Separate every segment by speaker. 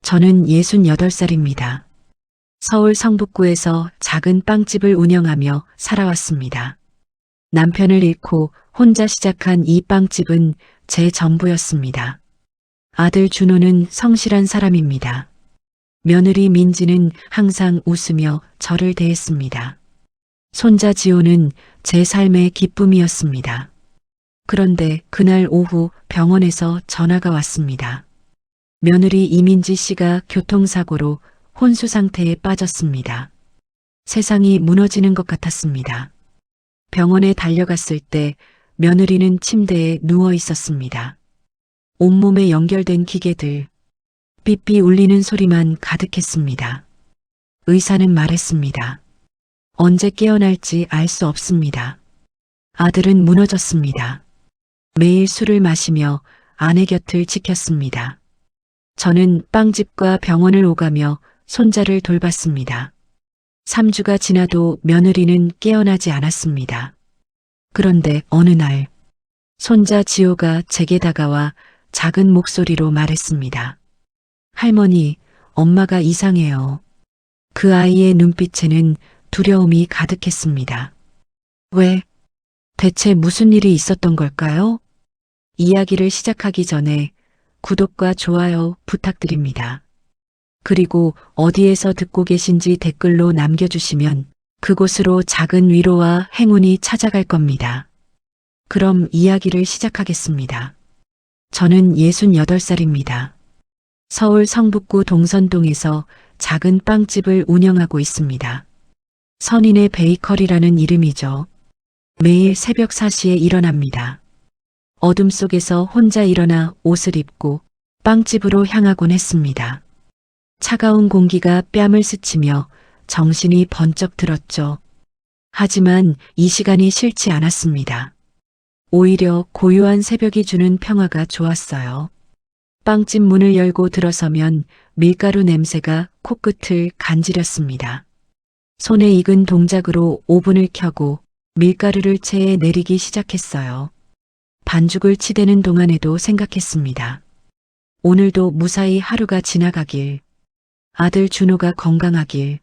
Speaker 1: 저는 68살입니다. 서울 성북구에서 작은 빵집을 운영하며 살아왔습니다. 남편을 잃고 혼자 시작한 이 빵집은 제 전부였습니다. 아들 준호는 성실한 사람입니다. 며느리 민지는 항상 웃으며 저를 대했습니다. 손자 지호는 제 삶의 기쁨이었습니다. 그런데 그날 오후 병원에서 전화가 왔습니다. 며느리 이민지 씨가 교통사고로 혼수 상태에 빠졌습니다. 세상이 무너지는 것 같았습니다. 병원에 달려갔을 때 며느리는 침대에 누워 있었습니다. 온몸에 연결된 기계들, 삐삐 울리는 소리만 가득했습니다. 의사는 말했습니다. 언제 깨어날지 알 수 없습니다. 아들은 무너졌습니다. 매일 술을 마시며 아내 곁을 지켰습니다. 저는 빵집과 병원을 오가며 손자를 돌봤습니다. 3주가 지나도 며느리는 깨어나지 않았습니다. 그런데 어느 날 손자 지호가 제게 다가와 작은 목소리로 말했습니다. 할머니, 엄마가 이상해요. 그 아이의 눈빛에는 두려움이 가득했습니다. 왜? 대체 무슨 일이 있었던 걸까요? 이야기를 시작하기 전에 구독과 좋아요 부탁드립니다. 그리고 어디에서 듣고 계신지 댓글로 남겨주시면 그곳으로 작은 위로와 행운이 찾아갈 겁니다. 그럼 이야기를 시작하겠습니다. 저는 68살입니다. 서울 성북구 동선동에서 작은 빵집을 운영하고 있습니다. 선인의 베이커리라는 이름이죠. 매일 새벽 4시에 일어납니다. 어둠 속에서 혼자 일어나 옷을 입고 빵집으로 향하곤 했습니다. 차가운 공기가 뺨을 스치며 정신이 번쩍 들었죠. 하지만 이 시간이 싫지 않았습니다. 오히려 고요한 새벽이 주는 평화가 좋았어요. 빵집 문을 열고 들어서면 밀가루 냄새가 코끝을 간지렸습니다. 손에 익은 동작으로 오븐을 켜고 밀가루를 체에 내리기 시작했어요. 반죽을 치대는 동안에도 생각했습니다. 오늘도 무사히 하루가 지나가길, 아들 준호가 건강하길,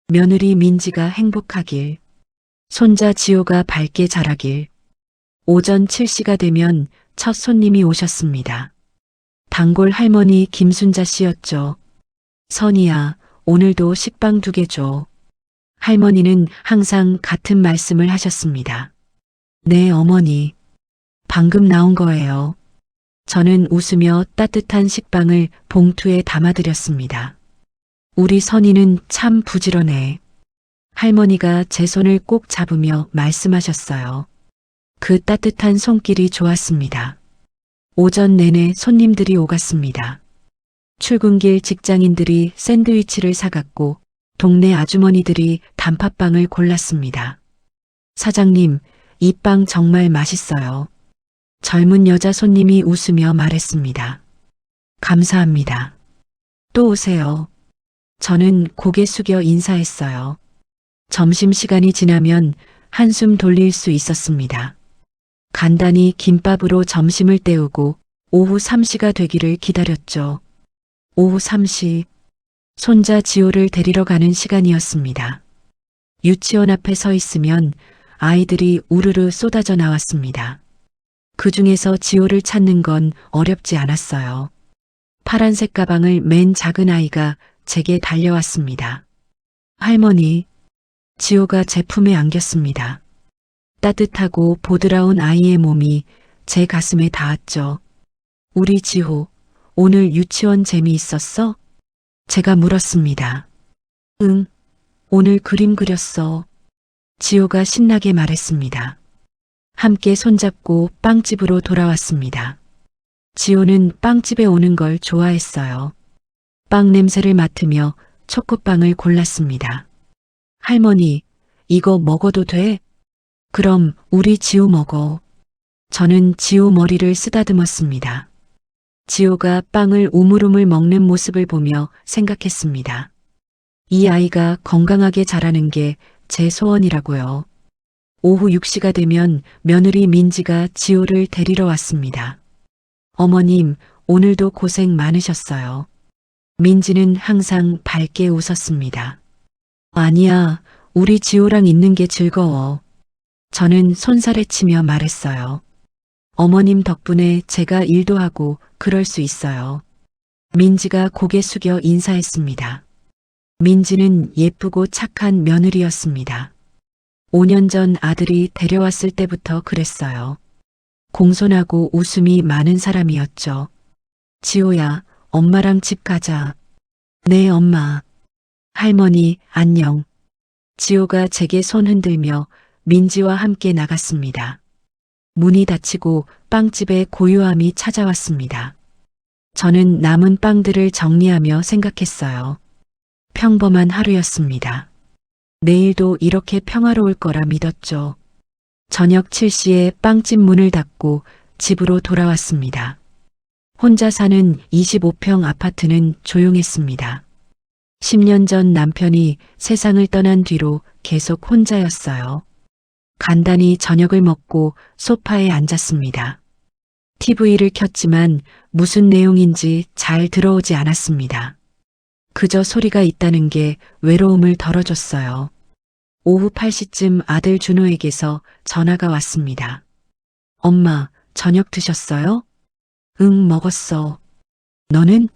Speaker 1: 며느리 민지가 행복하길, 손자 지호가 밝게 자라길. 오전 7시가 되면 첫 손님이 오셨습니다. 단골 할머니 김순자 씨였죠. 선이야, 오늘도 식빵 2개 줘. 할머니는 항상 같은 말씀을 하셨습니다. 네, 어머니. 방금 나온 거예요. 저는 웃으며 따뜻한 식빵을 봉투에 담아드렸습니다. 우리 선이는 참 부지런해. 할머니가 제 손을 꼭 잡으며 말씀하셨어요. 그 따뜻한 손길이 좋았습니다. 오전 내내 손님들이 오갔습니다. 출근길 직장인들이 샌드위치를 사갔고 동네 아주머니들이 단팥빵을 골랐습니다. 사장님, 이 빵 정말 맛있어요. 젊은 여자 손님이 웃으며 말했습니다. 감사합니다. 또 오세요. 저는 고개 숙여 인사했어요. 점심시간이 지나면 한숨 돌릴 수 있었습니다. 간단히 김밥으로 점심을 때우고 오후 3시가 되기를 기다렸죠. 오후 3시, 손자 지호를 데리러 가는 시간이었습니다. 유치원 앞에 서 있으면 아이들이 우르르 쏟아져 나왔습니다. 그 중에서 지호를 찾는 건 어렵지 않았어요. 파란색 가방을 맨 작은 아이가 제게 달려왔습니다. 할머니, 지호가 제 품에 안겼습니다. 따뜻하고 보드라운 아이의 몸이 제 가슴에 닿았죠. 우리 지호, 오늘 유치원 재미있었어? 제가 물었습니다. 응, 오늘 그림 그렸어. 지호가 신나게 말했습니다. 함께 손잡고 빵집으로 돌아왔습니다. 지호는 빵집에 오는 걸 좋아했어요. 빵 냄새를 맡으며 초코빵을 골랐습니다. 할머니, 이거 먹어도 돼? 그럼 우리 지호 먹어. 저는 지호 머리를 쓰다듬었습니다. 지호가 빵을 우물우물 먹는 모습을 보며 생각했습니다. 이 아이가 건강하게 자라는 게 제 소원이라고요. 오후 6시가 되면 며느리 민지가 지호를 데리러 왔습니다. 어머님, 오늘도 고생 많으셨어요. 민지는 항상 밝게 웃었습니다. 아니야, 우리 지호랑 있는 게 즐거워. 저는 손살에 치며 말했어요. 어머님 덕분에 제가 일도 하고 그럴 수 있어요. 민지가 고개 숙여 인사했습니다. 민지는 예쁘고 착한 며느리였습니다. 5년 전 아들이 데려왔을 때부터 그랬어요. 공손하고 웃음이 많은 사람이었죠. 지호야, 엄마랑 집 가자. 네, 엄마. 할머니, 안녕. 지호가 제게 손 흔들며 민지와 함께 나갔습니다. 문이 닫히고 빵집에 고요함이 찾아왔습니다. 저는 남은 빵들을 정리하며 생각했어요. 평범한 하루였습니다. 내일도 이렇게 평화로울 거라 믿었죠. 저녁 7시에 빵집 문을 닫고 집으로 돌아왔습니다. 혼자 사는 25평 아파트는 조용했습니다. 10년 전 남편이 세상을 떠난 뒤로 계속 혼자였어요. 간단히 저녁을 먹고 소파에 앉았습니다. TV를 켰지만 무슨 내용인지 잘 들어오지 않았습니다. 그저 소리가 있다는 게 외로움을 덜어줬어요. 오후 8시쯤 아들 준호에게서 전화가 왔습니다. 엄마, 저녁 드셨어요? 응, 먹었어. 너는?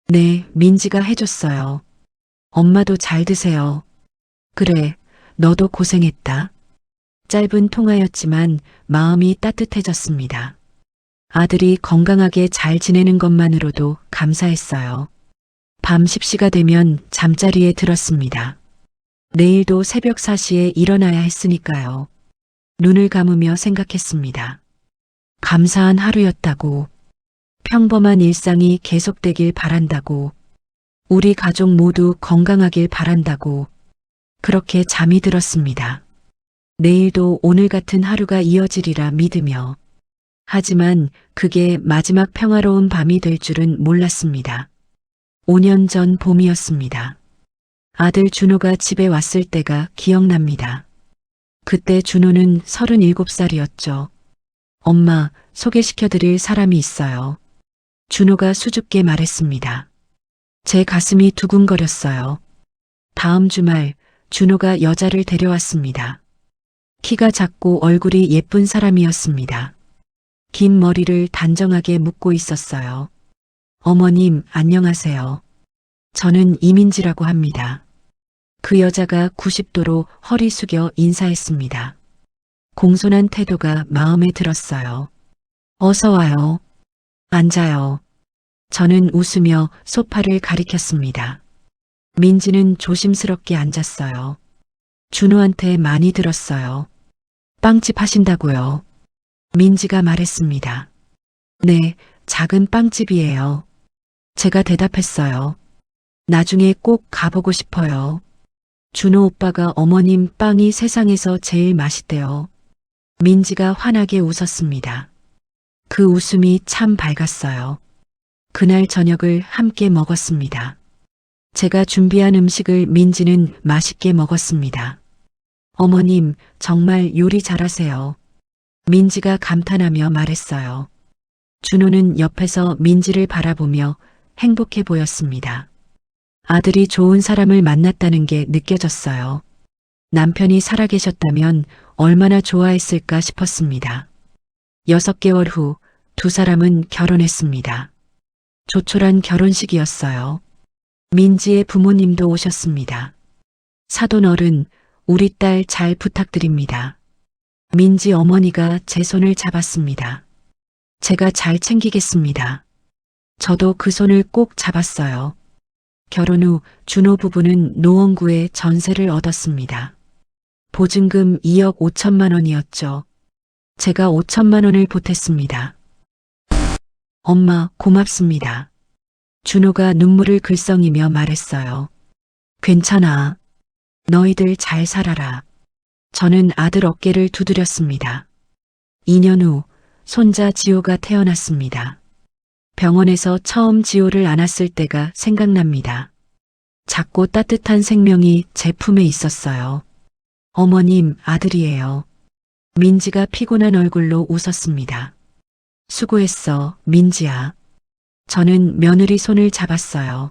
Speaker 1: 네, 민지가 해줬어요. 엄마도 잘 드세요. 그래, 너도 고생했다. 짧은 통화였지만 마음이 따뜻해졌습니다. 아들이 건강하게 잘 지내는 것만으로도 감사했어요. 밤 10시가 되면 잠자리에 들었습니다. 내일도 새벽 4시에 일어나야 했으니까요. 눈을 감으며 생각했습니다. 감사한 하루였다고. 평범한 일상이 계속되길 바란다고. 우리 가족 모두 건강하길 바란다고. 그렇게 잠이 들었습니다. 내일도 오늘 같은 하루가 이어지리라 믿으며. 하지만 그게 마지막 평화로운 밤이 될 줄은 몰랐습니다. 5년 전 봄이었습니다. 아들 준호가 집에 왔을 때가 기억납니다. 그때 준호는 37살이었죠. 엄마, 소개시켜드릴 사람이 있어요. 준호가 수줍게 말했습니다. 제 가슴이 두근거렸어요. 다음 주말 준호가 여자를 데려왔습니다. 키가 작고 얼굴이 예쁜 사람이었습니다. 긴 머리를 단정하게 묶고 있었어요. 어머님, 안녕하세요. 저는 이민지라고 합니다. 그 여자가 90도로 허리 숙여 인사했습니다. 공손한 태도가 마음에 들었어요. 어서 와요. 앉아요. 저는 웃으며 소파를 가리켰습니다. 민지는 조심스럽게 앉았어요. 준호한테 많이 들었어요. 빵집 하신다고요. 민지가 말했습니다. 네, 작은 빵집이에요. 제가 대답했어요. 나중에 꼭 가보고 싶어요. 준호 오빠가 어머님 빵이 세상에서 제일 맛있대요. 민지가 환하게 웃었습니다. 그 웃음이 참 밝았어요. 그날 저녁을 함께 먹었습니다. 제가 준비한 음식을 민지는 맛있게 먹었습니다. 어머님, 정말 요리 잘하세요. 민지가 감탄하며 말했어요. 준호는 옆에서 민지를 바라보며 행복해 보였습니다. 아들이 좋은 사람을 만났다는 게 느껴졌어요. 남편이 살아계셨다면 얼마나 좋아했을까 싶었습니다. 6개월 후 두 사람은 결혼했습니다. 조촐한 결혼식이었어요. 민지의 부모님도 오셨습니다. 사돈 어른, 우리 딸 잘 부탁드립니다. 민지 어머니가 제 손을 잡았습니다. 제가 잘 챙기겠습니다. 저도 그 손을 꼭 잡았어요. 결혼 후 준호 부부는 노원구에 전세를 얻었습니다. 보증금 2억 5천만 원이었죠. 제가 5천만 원을 보탰습니다. 엄마, 고맙습니다. 준호가 눈물을 글썽이며 말했어요. 괜찮아. 너희들 잘 살아라. 저는 아들 어깨를 두드렸습니다. 2년 후 손자 지호가 태어났습니다. 병원에서 처음 지호를 안았을 때가 생각납니다. 작고 따뜻한 생명이 제 품에 있었어요. 어머님, 아들이에요. 민지가 피곤한 얼굴로 웃었습니다. 수고했어, 민지야. 저는 며느리 손을 잡았어요.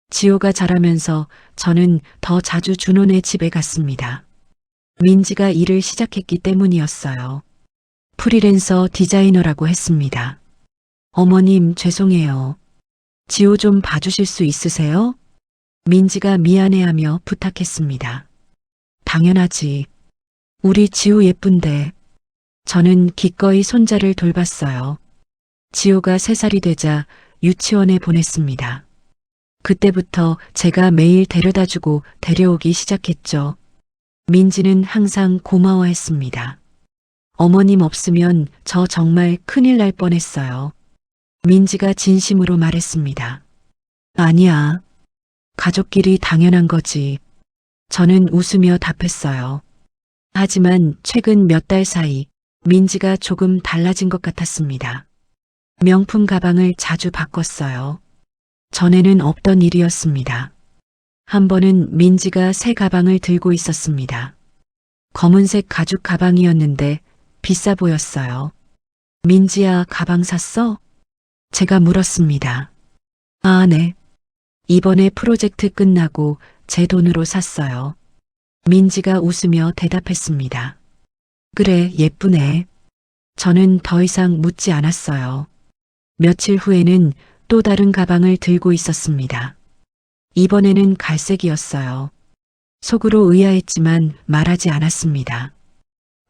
Speaker 1: 지호가 자라면서 저는 더 자주 준호네 집에 갔습니다. 민지가 일을 시작했기 때문이었어요. 프리랜서 디자이너라고 했습니다. 어머님, 죄송해요. 지호 좀 봐주실 수 있으세요? 민지가 미안해하며 부탁했습니다. 당연하지. 우리 지호 예쁜데. 저는 기꺼이 손자를 돌봤어요. 지호가 3살이 되자 유치원에 보냈습니다. 그때부터 제가 매일 데려다주고 데려오기 시작했죠. 민지는 항상 고마워했습니다. 어머님 없으면 저 정말 큰일 날 뻔했어요. 민지가 진심으로 말했습니다. 아니야. 가족끼리 당연한 거지. 저는 웃으며 답했어요. 하지만 최근 몇 달 사이 민지가 조금 달라진 것 같았습니다. 명품 가방을 자주 바꿨어요. 전에는 없던 일이었습니다. 한 번은 민지가 새 가방을 들고 있었습니다. 검은색 가죽 가방이었는데 비싸 보였어요. 민지야, 가방 샀어? 제가 물었습니다. 아, 네. 이번에 프로젝트 끝나고 제 돈으로 샀어요. 민지가 웃으며 대답했습니다. 그래, 예쁘네. 저는 더 이상 묻지 않았어요. 며칠 후에는 또 다른 가방을 들고 있었습니다. 이번에는 갈색이었어요. 속으로 의아했지만 말하지 않았습니다.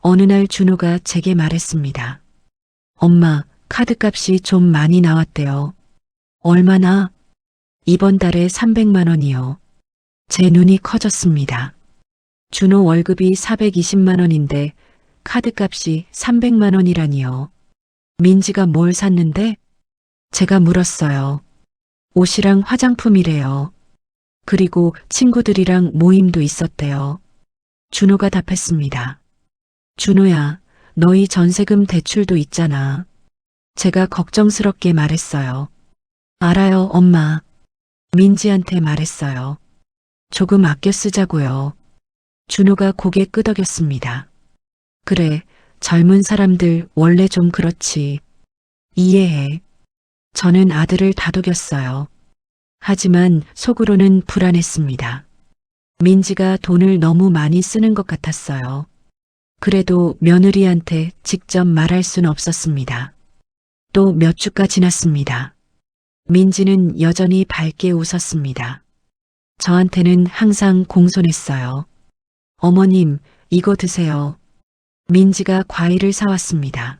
Speaker 1: 어느 날 준호가 제게 말했습니다. 엄마, 카드값이 좀 많이 나왔대요. 얼마나? 이번 달에 300만 원이요. 제 눈이 커졌습니다. 준호 월급이 420만 원인데 카드값이 300만 원이라니요. 민지가 뭘 샀는데? 제가 물었어요. 옷이랑 화장품이래요. 그리고 친구들이랑 모임도 있었대요. 준호가 답했습니다. 준호야, 너희 전세금 대출도 있잖아. 제가 걱정스럽게 말했어요. 알아요, 엄마. 민지한테 말했어요. 조금 아껴 쓰자고요. 준호가 고개 끄덕였습니다. 그래, 젊은 사람들 원래 좀 그렇지. 이해해. 저는 아들을 다독였어요. 하지만 속으로는 불안했습니다. 민지가 돈을 너무 많이 쓰는 것 같았어요. 그래도 며느리한테 직접 말할 순 없었습니다. 또 몇 주가 지났습니다. 민지는 여전히 밝게 웃었습니다. 저한테는 항상 공손했어요. 어머님, 이거 드세요. 민지가 과일을 사왔습니다.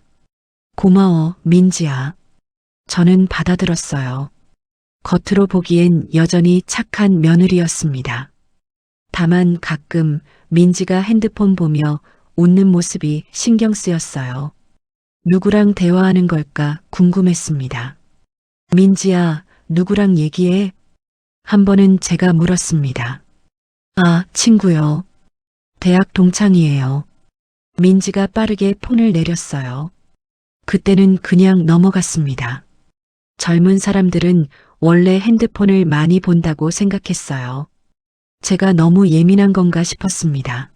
Speaker 1: 고마워, 민지야. 저는 받아들었어요. 겉으로 보기엔 여전히 착한 며느리였습니다. 다만 가끔 민지가 핸드폰 보며 웃는 모습이 신경 쓰였어요. 누구랑 대화하는 걸까 궁금했습니다. 민지야, 누구랑 얘기해? 한 번은 제가 물었습니다. 아, 친구요. 대학 동창이에요. 민지가 빠르게 폰을 내렸어요. 그때는 그냥 넘어갔습니다. 젊은 사람들은 원래 핸드폰을 많이 본다고 생각했어요. 제가 너무 예민한 건가 싶었습니다.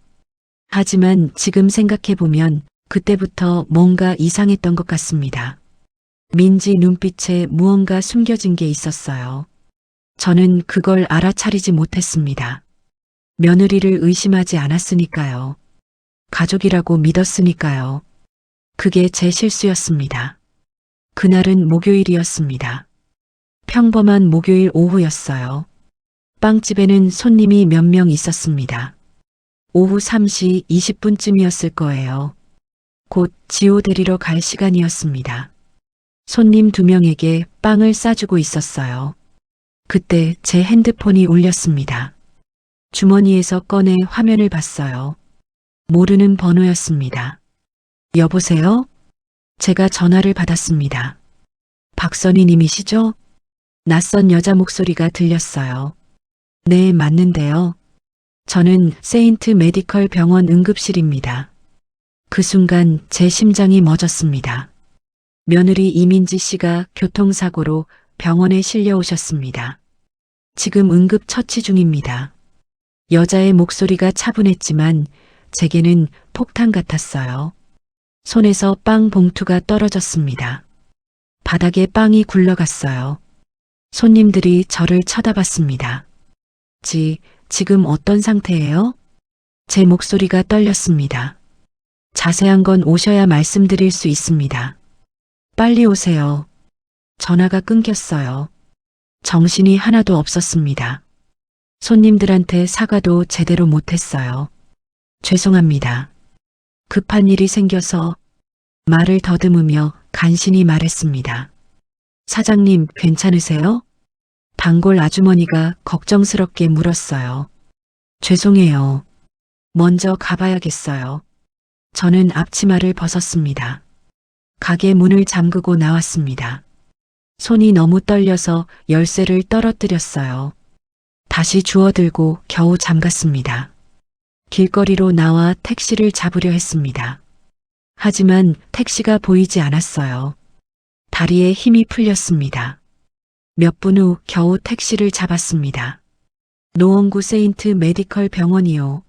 Speaker 1: 하지만 지금 생각해보면 그때부터 뭔가 이상했던 것 같습니다. 민지 눈빛에 무언가 숨겨진 게 있었어요. 저는 그걸 알아차리지 못했습니다. 며느리를 의심하지 않았으니까요. 가족이라고 믿었으니까요. 그게 제 실수였습니다. 그날은 목요일이었습니다. 평범한 목요일 오후였어요. 빵집에는 손님이 몇 명 있었습니다. 오후 3시 20분쯤이었을 거예요. 곧 지호 데리러 갈 시간이었습니다. 손님 2명에게 빵을 싸주고 있었어요. 그때 제 핸드폰이 울렸습니다. 주머니에서 꺼내 화면을 봤어요. 모르는 번호였습니다. 여보세요? 제가 전화를 받았습니다. 박선희 님이시죠? 낯선 여자 목소리가 들렸어요. 네, 맞는데요. 저는 세인트 메디컬 병원 응급실입니다. 그 순간 제 심장이 멎었습니다. 며느리 이민지 씨가 교통사고로 병원에 실려오셨습니다. 지금 응급 처치 중입니다. 여자의 목소리가 차분했지만 제게는 폭탄 같았어요. 손에서 빵 봉투가 떨어졌습니다. 바닥에 빵이 굴러갔어요. 손님들이 저를 쳐다봤습니다. 지금 어떤 상태예요? 제 목소리가 떨렸습니다. 자세한 건 오셔야 말씀드릴 수 있습니다. 빨리 오세요. 전화가 끊겼어요. 정신이 하나도 없었습니다. 손님들한테 사과도 제대로 못했어요. 죄송합니다. 급한 일이 생겨서 말을 더듬으며 간신히 말했습니다. 사장님, 괜찮으세요? 단골 아주머니가 걱정스럽게 물었어요. 죄송해요. 먼저 가봐야겠어요. 저는 앞치마를 벗었습니다. 가게 문을 잠그고 나왔습니다. 손이 너무 떨려서 열쇠를 떨어뜨렸어요. 다시 주워들고 겨우 잠갔습니다. 길거리로 나와 택시를 잡으려 했습니다. 하지만 택시가 보이지 않았어요. 다리에 힘이 풀렸습니다. 몇 분 후 겨우 택시를 잡았습니다. 노원구 세인트 메디컬 병원이요.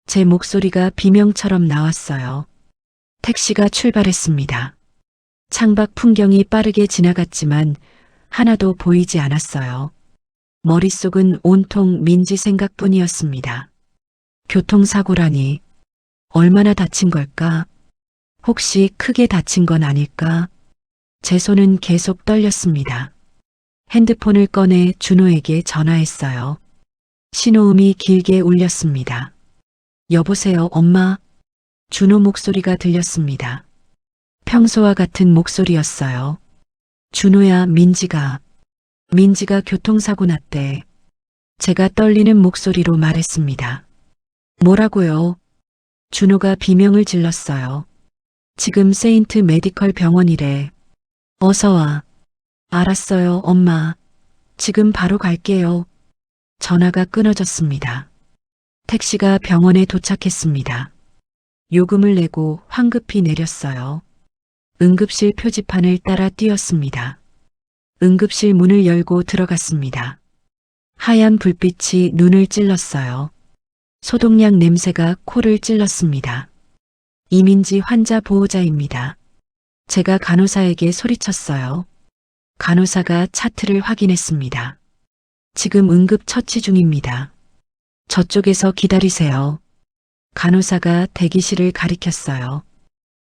Speaker 1: 제 목소리가 비명처럼 나왔어요. 택시가 출발했습니다. 창밖 풍경이 빠르게 지나갔지만 하나도 보이지 않았어요. 머릿속은 온통 민지 생각뿐이었습니다. 교통사고라니 얼마나 다친 걸까? 혹시 크게 다친 건 아닐까? 제 손은 계속 떨렸습니다. 핸드폰을 꺼내 준호에게 전화했어요. 신호음이 길게 울렸습니다. 여보세요, 엄마? 준호 목소리가 들렸습니다. 평소와 같은 목소리였어요. 준호야, 민지가 교통사고 났대. 제가 떨리는 목소리로 말했습니다. 뭐라고요? 준호가 비명을 질렀어요. 지금 세인트 메디컬 병원이래. 어서 와. 알았어요, 엄마. 지금 바로 갈게요. 전화가 끊어졌습니다. 택시가 병원에 도착했습니다. 요금을 내고 황급히 내렸어요. 응급실 표지판을 따라 뛰었습니다. 응급실 문을 열고 들어갔습니다. 하얀 불빛이 눈을 찔렀어요. 소독약 냄새가 코를 찔렀습니다. 이민지 환자 보호자입니다. 제가 간호사에게 소리쳤어요. 간호사가 차트를 확인했습니다. 지금 응급 처치 중입니다. 저쪽에서 기다리세요. 간호사가 대기실을 가리켰어요.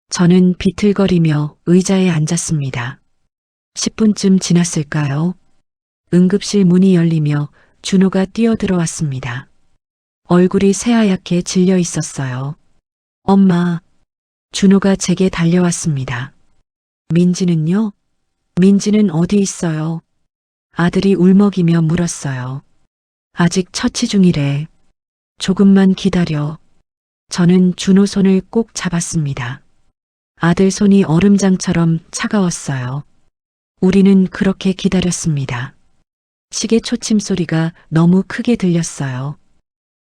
Speaker 1: 저는 비틀거리며 의자에 앉았습니다. 10분쯤 지났을까요? 응급실 문이 열리며 준호가 뛰어들어왔습니다. 얼굴이 새하얗게 질려 있었어요. 엄마, 준호가 제게 달려왔습니다. 민지는요? 민지는 어디 있어요? 아들이 울먹이며 물었어요. 아직 처치 중이래. 조금만 기다려. 저는 준호 손을 꼭 잡았습니다. 아들 손이 얼음장처럼 차가웠어요. 우리는 그렇게 기다렸습니다. 시계 초침 소리가 너무 크게 들렸어요.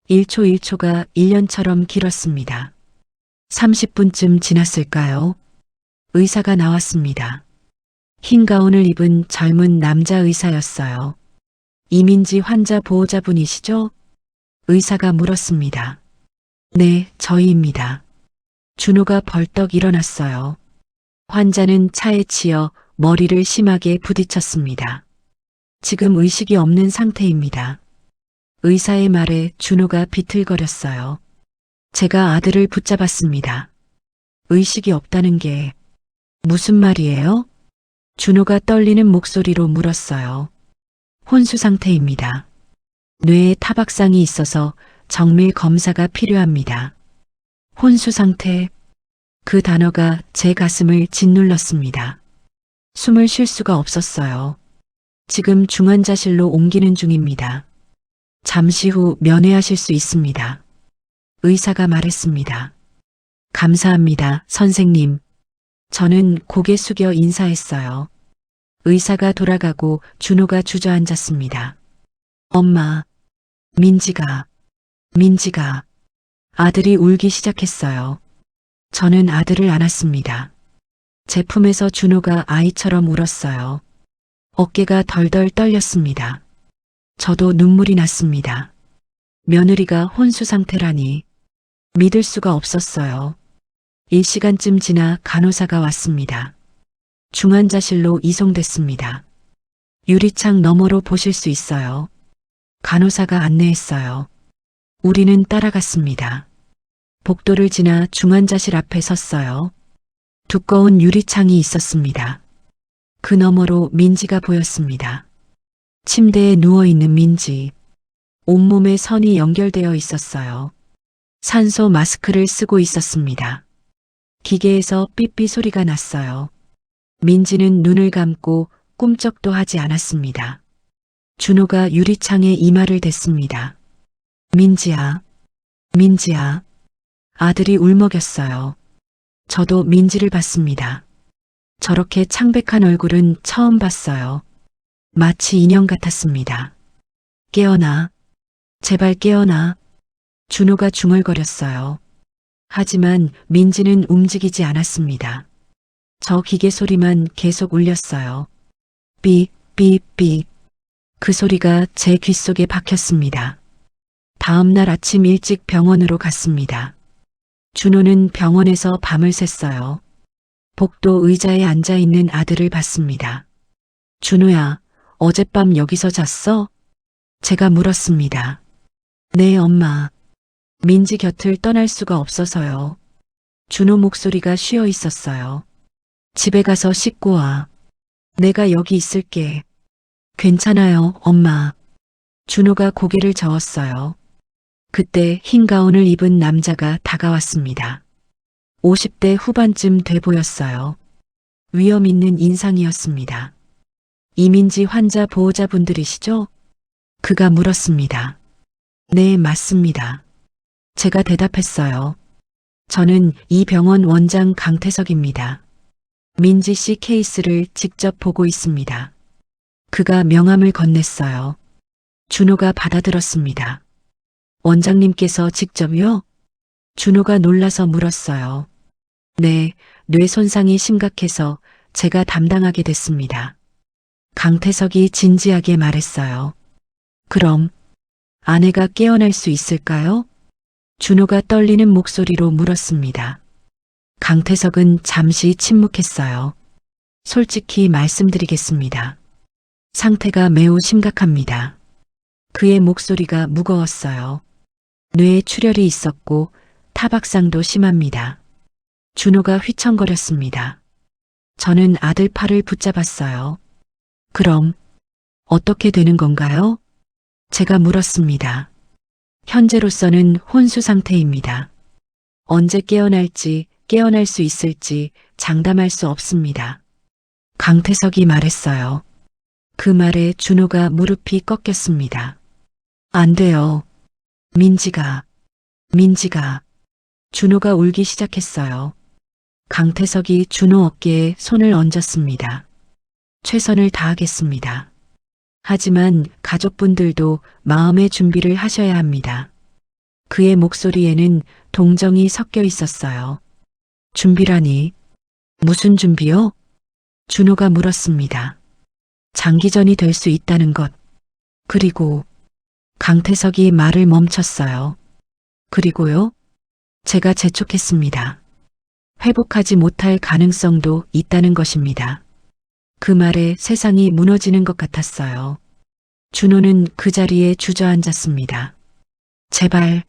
Speaker 1: 1초 1초가 1년처럼 길었습니다. 30분쯤 지났을까요? 의사가 나왔습니다. 흰 가운을 입은 젊은 남자 의사였어요. 이민지 환자 보호자분이시죠? 의사가 물었습니다. 네, 저희입니다. 준호가 벌떡 일어났어요. 환자는 차에 치여 머리를 심하게 부딪혔습니다. 지금 의식이 없는 상태입니다. 의사의 말에 준호가 비틀거렸어요. 제가 아들을 붙잡았습니다. 의식이 없다는 게 무슨 말이에요? 준호가 떨리는 목소리로 물었어요. 혼수 상태입니다. 뇌에 타박상이 있어서 정밀 검사가 필요합니다. 혼수 상태, 그 단어가 제 가슴을 짓눌렀습니다. 숨을 쉴 수가 없었어요. 지금 중환자실로 옮기는 중입니다. 잠시 후 면회하실 수 있습니다. 의사가 말했습니다. 감사합니다, 선생님. 저는 고개 숙여 인사했어요. 의사가 돌아가고 준호가 주저앉았습니다. 엄마, 민지가. 아들이 울기 시작했어요. 저는 아들을 안았습니다. 제 품에서 준호가 아이처럼 울었어요. 어깨가 덜덜 떨렸습니다. 저도 눈물이 났습니다. 며느리가 혼수 상태라니 믿을 수가 없었어요. 1시간쯤 지나 간호사가 왔습니다. 중환자실로 이송됐습니다. 유리창 너머로 보실 수 있어요. 간호사가 안내했어요. 우리는 따라갔습니다. 복도를 지나 중환자실 앞에 섰어요. 두꺼운 유리창이 있었습니다. 그 너머로 민지가 보였습니다. 침대에 누워있는 민지. 온몸에 선이 연결되어 있었어요. 산소 마스크를 쓰고 있었습니다. 기계에서 삐삐 소리가 났어요. 민지는 눈을 감고 꿈쩍도 하지 않았습니다. 준호가 유리창에 이마를 댔습니다. 민지야, 민지야. 아들이 울먹였어요. 저도 민지를 봤습니다. 저렇게 창백한 얼굴은 처음 봤어요. 마치 인형 같았습니다. 깨어나. 제발 깨어나. 준호가 중얼거렸어요. 하지만 민지는 움직이지 않았습니다. 저 기계 소리만 계속 울렸어요. 삑, 삑, 삑. 그 소리가 제 귓속에 박혔습니다. 다음 날 아침 일찍 병원으로 갔습니다. 준호는 병원에서 밤을 샜어요. 복도 의자에 앉아 있는 아들을 봤습니다. 준호야, 어젯밤 여기서 잤어? 제가 물었습니다. 네, 엄마. 민지 곁을 떠날 수가 없어서요. 준호 목소리가 쉬어 있었어요. 집에 가서 씻고 와. 내가 여기 있을게. 괜찮아요, 엄마. 준호가 고개를 저었어요. 그때 흰 가운을 입은 남자가 다가왔습니다. 50대 후반쯤 돼 보였어요. 위험 있는 인상이었습니다. 이민지 환자 보호자분들이시죠? 그가 물었습니다. 네, 맞습니다. 제가 대답했어요. 저는 이 병원 원장 강태석입니다. 민지 씨 케이스를 직접 보고 있습니다. 그가 명함을 건넸어요. 준호가 받아들었습니다. 원장님께서 직접요? 준호가 놀라서 물었어요. 네, 뇌 손상이 심각해서 제가 담당하게 됐습니다. 강태석이 진지하게 말했어요. 그럼 아내가 깨어날 수 있을까요? 준호가 떨리는 목소리로 물었습니다. 강태석은 잠시 침묵했어요. 솔직히 말씀드리겠습니다. 상태가 매우 심각합니다. 그의 목소리가 무거웠어요. 뇌에 출혈이 있었고 타박상도 심합니다. 준호가 휘청거렸습니다. 저는 아들 팔을 붙잡았어요. 그럼 어떻게 되는 건가요? 제가 물었습니다. 현재로서는 혼수 상태입니다. 언제 깨어날지, 깨어날 수 있을지 장담할 수 없습니다. 강태석이 말했어요. 그 말에 준호가 무릎이 꺾였습니다. 안 돼요. 민지가. 준호가 울기 시작했어요. 강태석이 준호 어깨에 손을 얹었습니다. 최선을 다하겠습니다. 하지만 가족분들도 마음의 준비를 하셔야 합니다. 그의 목소리에는 동정이 섞여 있었어요. 준비라니? 무슨 준비요? 준호가 물었습니다. 장기전이 될 수 있다는 것. 그리고 강태석이 말을 멈췄어요. 그리고요? 제가 재촉했습니다. 회복하지 못할 가능성도 있다는 것입니다. 그 말에 세상이 무너지는 것 같았어요. 준호는 그 자리에 주저앉았습니다. 제발,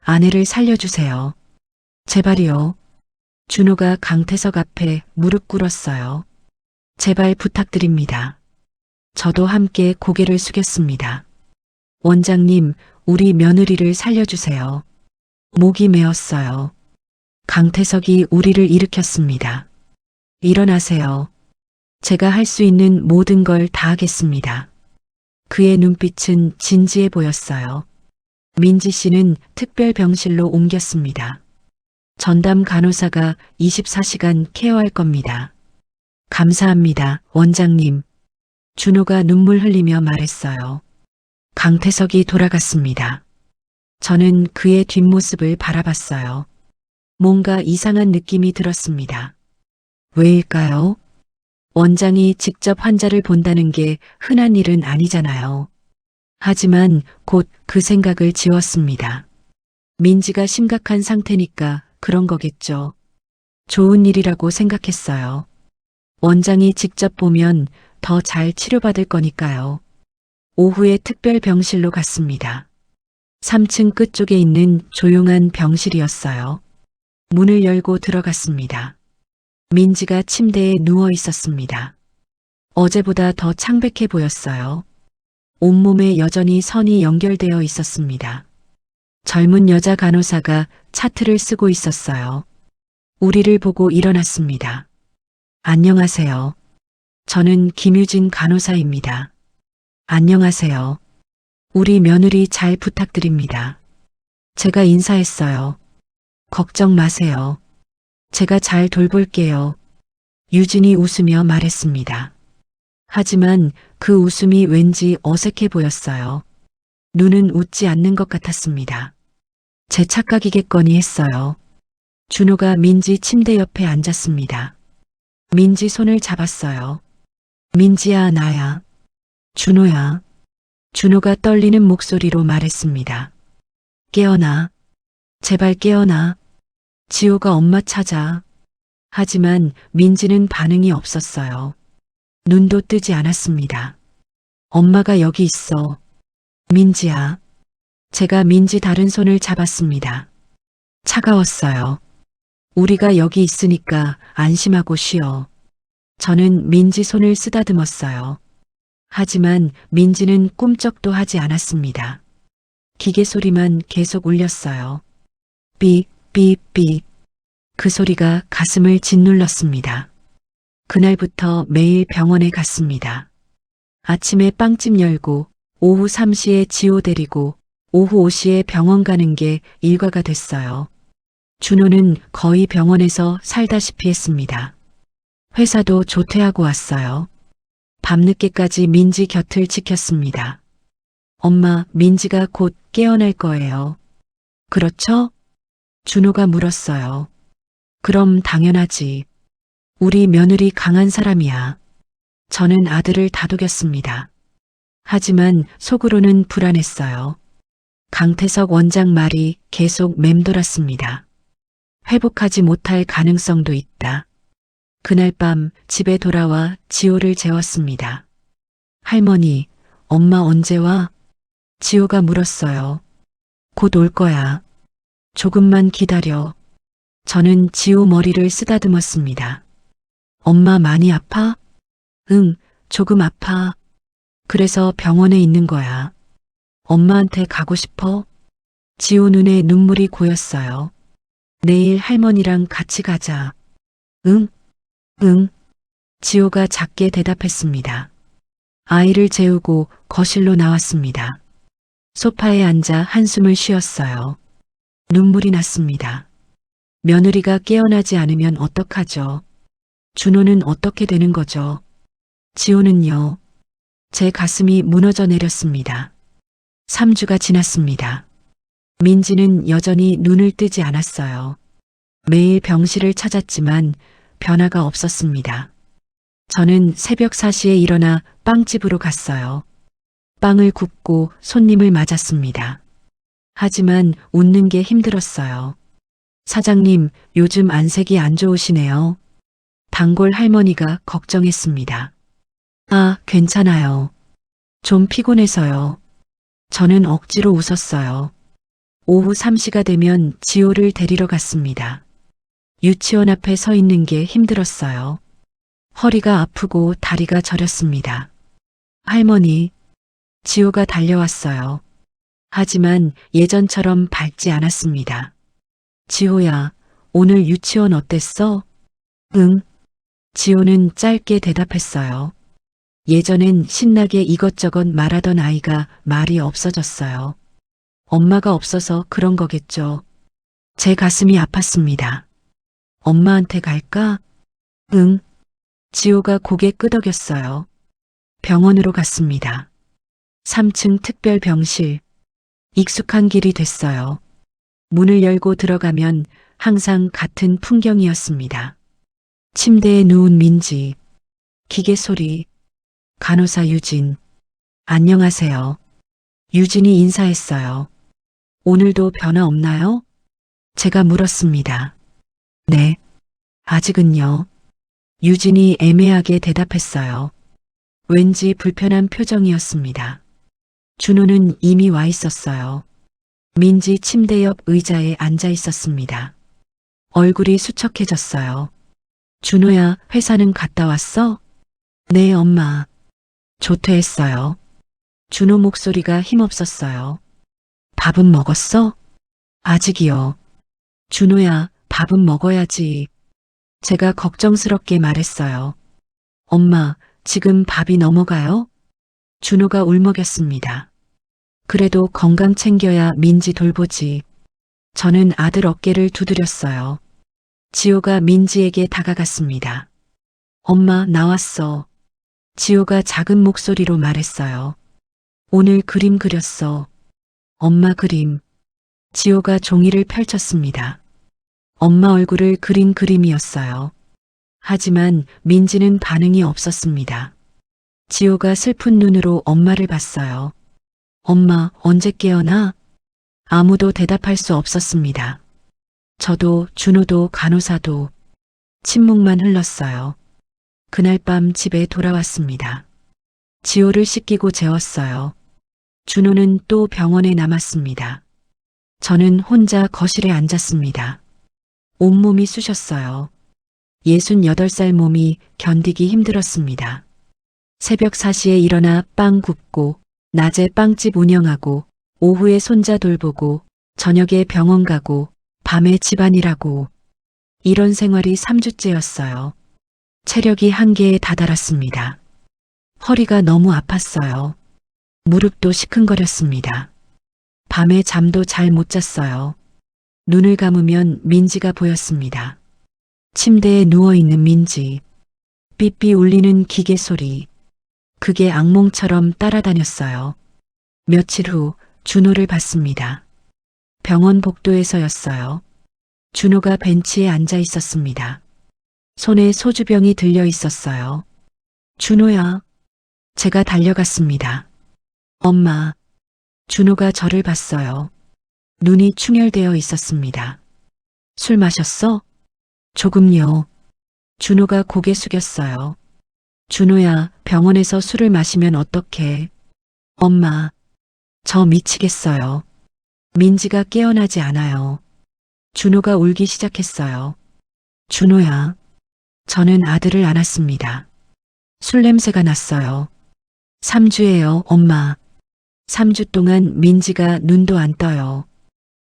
Speaker 1: 아내를 살려주세요. 제발이요. 준호가 강태석 앞에 무릎 꿇었어요. 제발 부탁드립니다. 저도 함께 고개를 숙였습니다. 원장님, 우리 며느리를 살려주세요. 목이 메었어요. 강태석이 우리를 일으켰습니다. 일어나세요. 제가 할 수 있는 모든 걸 다 하겠습니다. 그의 눈빛은 진지해 보였어요. 민지 씨는 특별병실로 옮겼습니다. 전담 간호사가 24시간 케어할 겁니다. 감사합니다, 원장님. 준호가 눈물 흘리며 말했어요. 강태석이 돌아갔습니다. 저는 그의 뒷모습을 바라봤어요. 뭔가 이상한 느낌이 들었습니다. 왜일까요? 원장이 직접 환자를 본다는 게 흔한 일은 아니잖아요. 하지만 곧 그 생각을 지웠습니다. 민지가 심각한 상태니까 그런 거겠죠. 좋은 일이라고 생각했어요. 원장이 직접 보면 더 잘 치료받을 거니까요. 오후에 특별 병실로 갔습니다. 3층 끝쪽에 있는 조용한 병실이었어요. 문을 열고 들어갔습니다. 민지가 침대에 누워 있었습니다. 어제보다 더 창백해 보였어요. 온몸에 여전히 선이 연결되어 있었습니다. 젊은 여자 간호사가 차트를 쓰고 있었어요. 우리를 보고 일어났습니다. 안녕하세요. 저는 김유진 간호사입니다. 안녕하세요. 우리 며느리 잘 부탁드립니다. 제가 인사했어요. 걱정 마세요. 제가 잘 돌볼게요. 유진이 웃으며 말했습니다. 하지만 그 웃음이 왠지 어색해 보였어요. 눈은 웃지 않는 것 같았습니다. 제 착각이겠거니 했어요. 준호가 민지 침대 옆에 앉았습니다. 민지 손을 잡았어요. 민지야, 나야. 준호야. 준호가 떨리는 목소리로 말했습니다. 깨어나. 제발 깨어나. 지호가 엄마 찾아. 하지만 민지는 반응이 없었어요. 눈도 뜨지 않았습니다. 엄마가 여기 있어. 민지야. 제가 민지 다른 손을 잡았습니다. 차가웠어요. 우리가 여기 있으니까 안심하고 쉬어. 저는 민지 손을 쓰다듬었어요. 하지만 민지는 꿈쩍도 하지 않았습니다. 기계 소리만 계속 울렸어요. 삐, 삐, 삐. 그 소리가 가슴을 짓눌렀습니다. 그날부터 매일 병원에 갔습니다. 아침에 빵집 열고 오후 3시에 지호 데리고 오후 5시에 병원 가는 게 일과가 됐어요. 준호는 거의 병원에서 살다시피 했습니다. 회사도 조퇴하고 왔어요. 밤늦게까지 민지 곁을 지켰습니다. 엄마, 민지가 곧 깨어날 거예요. 그렇죠? 준호가 물었어요. 그럼 당연하지. 우리 며느리 강한 사람이야. 저는 아들을 다독였습니다. 하지만 속으로는 불안했어요. 강태석 원장 말이 계속 맴돌았습니다. 회복하지 못할 가능성도 있다. 그날 밤 집에 돌아와 지호를 재웠습니다. 할머니, 엄마 언제 와? 지호가 물었어요. 곧 올 거야. 조금만 기다려. 저는 지호 머리를 쓰다듬었습니다. 엄마 많이 아파? 응, 조금 아파. 그래서 병원에 있는 거야. 엄마한테 가고 싶어? 지호 눈에 눈물이 고였어요. 내일 할머니랑 같이 가자. 응? 응. 지호가 작게 대답했습니다. 아이를 재우고 거실로 나왔습니다. 소파에 앉아 한숨을 쉬었어요. 눈물이 났습니다. 며느리가 깨어나지 않으면 어떡하죠? 준호는 어떻게 되는 거죠? 지호는요? 제 가슴이 무너져 내렸습니다. 3주가 지났습니다. 민지는 여전히 눈을 뜨지 않았어요. 매일 병실을 찾았지만 변화가 없었습니다. 저는 새벽 4시에 일어나 빵집으로 갔어요. 빵을 굽고 손님을 맞았습니다. 하지만 웃는 게 힘들었어요. 사장님, 요즘 안색이 안 좋으시네요. 단골 할머니가 걱정했습니다. 아, 괜찮아요. 좀 피곤해서요. 저는 억지로 웃었어요. 오후 3시가 되면 지호를 데리러 갔습니다. 유치원 앞에 서 있는 게 힘들었어요. 허리가 아프고 다리가 저렸습니다. 할머니, 지호가 달려왔어요. 하지만 예전처럼 밝지 않았습니다. 지호야, 오늘 유치원 어땠어? 응. 지호는 짧게 대답했어요. 예전엔 신나게 이것저것 말하던 아이가 말이 없어졌어요. 엄마가 없어서 그런 거겠죠. 제 가슴이 아팠습니다. 엄마한테 갈까? 응. 지호가 고개 끄덕였어요. 병원으로 갔습니다. 3층 특별병실. 익숙한 길이 됐어요. 문을 열고 들어가면 항상 같은 풍경이었습니다. 침대에 누운 민지, 기계 소리, 간호사 유진. 안녕하세요. 유진이 인사했어요. 오늘도 변화 없나요? 제가 물었습니다. 네. 아직은요. 유진이 애매하게 대답했어요. 왠지 불편한 표정이었습니다. 준호는 이미 와 있었어요. 민지 침대 옆 의자에 앉아 있었습니다. 얼굴이 수척해졌어요. 준호야, 회사는 갔다 왔어? 네, 엄마. 조퇴했어요. 준호 목소리가 힘없었어요. 밥은 먹었어? 아직이요. 준호야, 밥은 먹어야지. 제가 걱정스럽게 말했어요. 엄마, 지금 밥이 넘어가요? 준호가 울먹였습니다. 그래도 건강 챙겨야 민지 돌보지. 저는 아들 어깨를 두드렸어요. 지호가 민지에게 다가갔습니다. 엄마, 나왔어. 지호가 작은 목소리로 말했어요. 오늘 그림 그렸어. 엄마 그림. 지호가 종이를 펼쳤습니다. 엄마 얼굴을 그린 그림이었어요. 하지만 민지는 반응이 없었습니다. 지호가 슬픈 눈으로 엄마를 봤어요. 엄마, 언제 깨어나? 아무도 대답할 수 없었습니다. 저도, 준호도, 간호사도 침묵만 흘렀어요. 그날 밤 집에 돌아왔습니다. 지호를 씻기고 재웠어요. 준호는 또 병원에 남았습니다. 저는 혼자 거실에 앉았습니다. 온몸이 쑤셨어요. 68살 몸이 견디기 힘들었습니다. 새벽 4시에 일어나 빵 굽고, 낮에 빵집 운영하고, 오후에 손자 돌보고, 저녁에 병원 가고, 밤에 집안일하고, 이런 생활이 3주째였어요. 체력이 한계에 다다랐습니다. 허리가 너무 아팠어요. 무릎도 시큰거렸습니다. 밤에 잠도 잘 못 잤어요. 눈을 감으면 민지가 보였습니다. 침대에 누워있는 민지. 삐삐 울리는 기계 소리. 그게 악몽처럼 따라다녔어요. 며칠 후 준호를 봤습니다. 병원 복도에서였어요. 준호가 벤치에 앉아 있었습니다. 손에 소주병이 들려 있었어요. 준호야. 제가 달려갔습니다. 엄마. 준호가 저를 봤어요. 눈이 충혈되어 있었습니다. 술 마셨어? 조금요. 준호가 고개 숙였어요. 준호야, 병원에서 술을 마시면 어떡해? 엄마. 저 미치겠어요. 민지가 깨어나지 않아요. 준호가 울기 시작했어요. 준호야. 저는 아들을 안았습니다. 술 냄새가 났어요. 3주예요, 엄마. 3주 동안 민지가 눈도 안 떠요.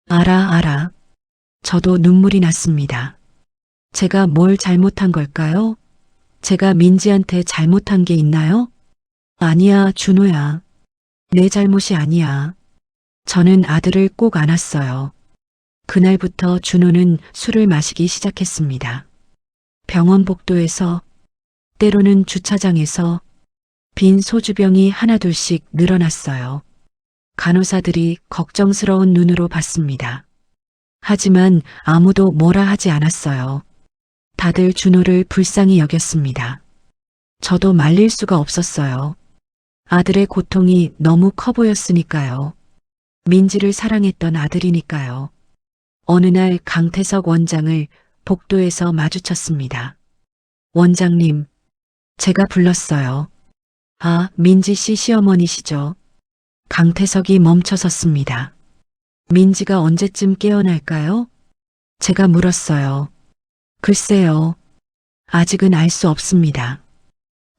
Speaker 1: 알아. 저도 눈물이 났습니다. 제가 뭘 잘못한 걸까요? 제가 민지한테 잘못한 게 있나요? 아니야, 준호야. 내 잘못이 아니야. 저는 아들을 꼭 안았어요. 그날부터 준호는 술을 마시기 시작했습니다. 병원 복도에서, 때로는 주차장에서 빈 소주병이 하나둘씩 늘어났어요. 간호사들이 걱정스러운 눈으로 봤습니다. 하지만 아무도 뭐라 하지 않았어요. 다들 준호를 불쌍히 여겼습니다. 저도 말릴 수가 없었어요. 아들의 고통이 너무 커 보였으니까요. 민지를 사랑했던 아들이니까요. 어느 날 강태석 원장을 복도에서 마주쳤습니다. 원장님, 제가 불렀어요. 아, 민지 씨 시어머니시죠? 강태석이 멈춰섰습니다. 민지가 언제쯤 깨어날까요? 제가 물었어요. 글쎄요. 아직은 알 수 없습니다.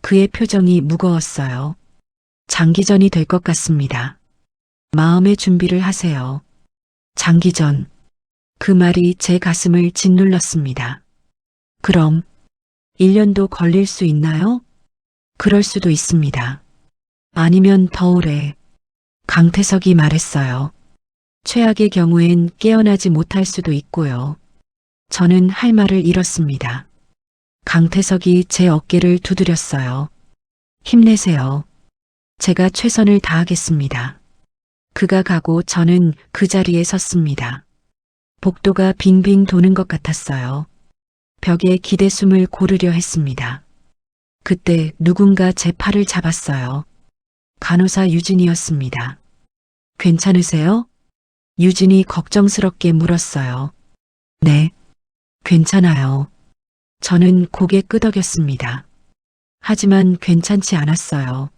Speaker 1: 그의 표정이 무거웠어요. 장기전이 될 것 같습니다. 마음의 준비를 하세요. 장기전. 그 말이 제 가슴을 짓눌렀습니다. 그럼 1년도 걸릴 수 있나요? 그럴 수도 있습니다. 아니면 더 오래. 강태석이 말했어요. 최악의 경우엔 깨어나지 못할 수도 있고요. 저는 할 말을 잃었습니다. 강태석이 제 어깨를 두드렸어요. 힘내세요. 제가 최선을 다하겠습니다. 그가 가고 저는 그 자리에 섰습니다. 복도가 빙빙 도는 것 같았어요. 벽에 기대숨을 고르려 했습니다. 그때 누군가 제 팔을 잡았어요. 간호사 유진이었습니다. 괜찮으세요? 유진이 걱정스럽게 물었어요. 네, 괜찮아요. 저는 고개 끄덕였습니다. 하지만 괜찮지 않았어요.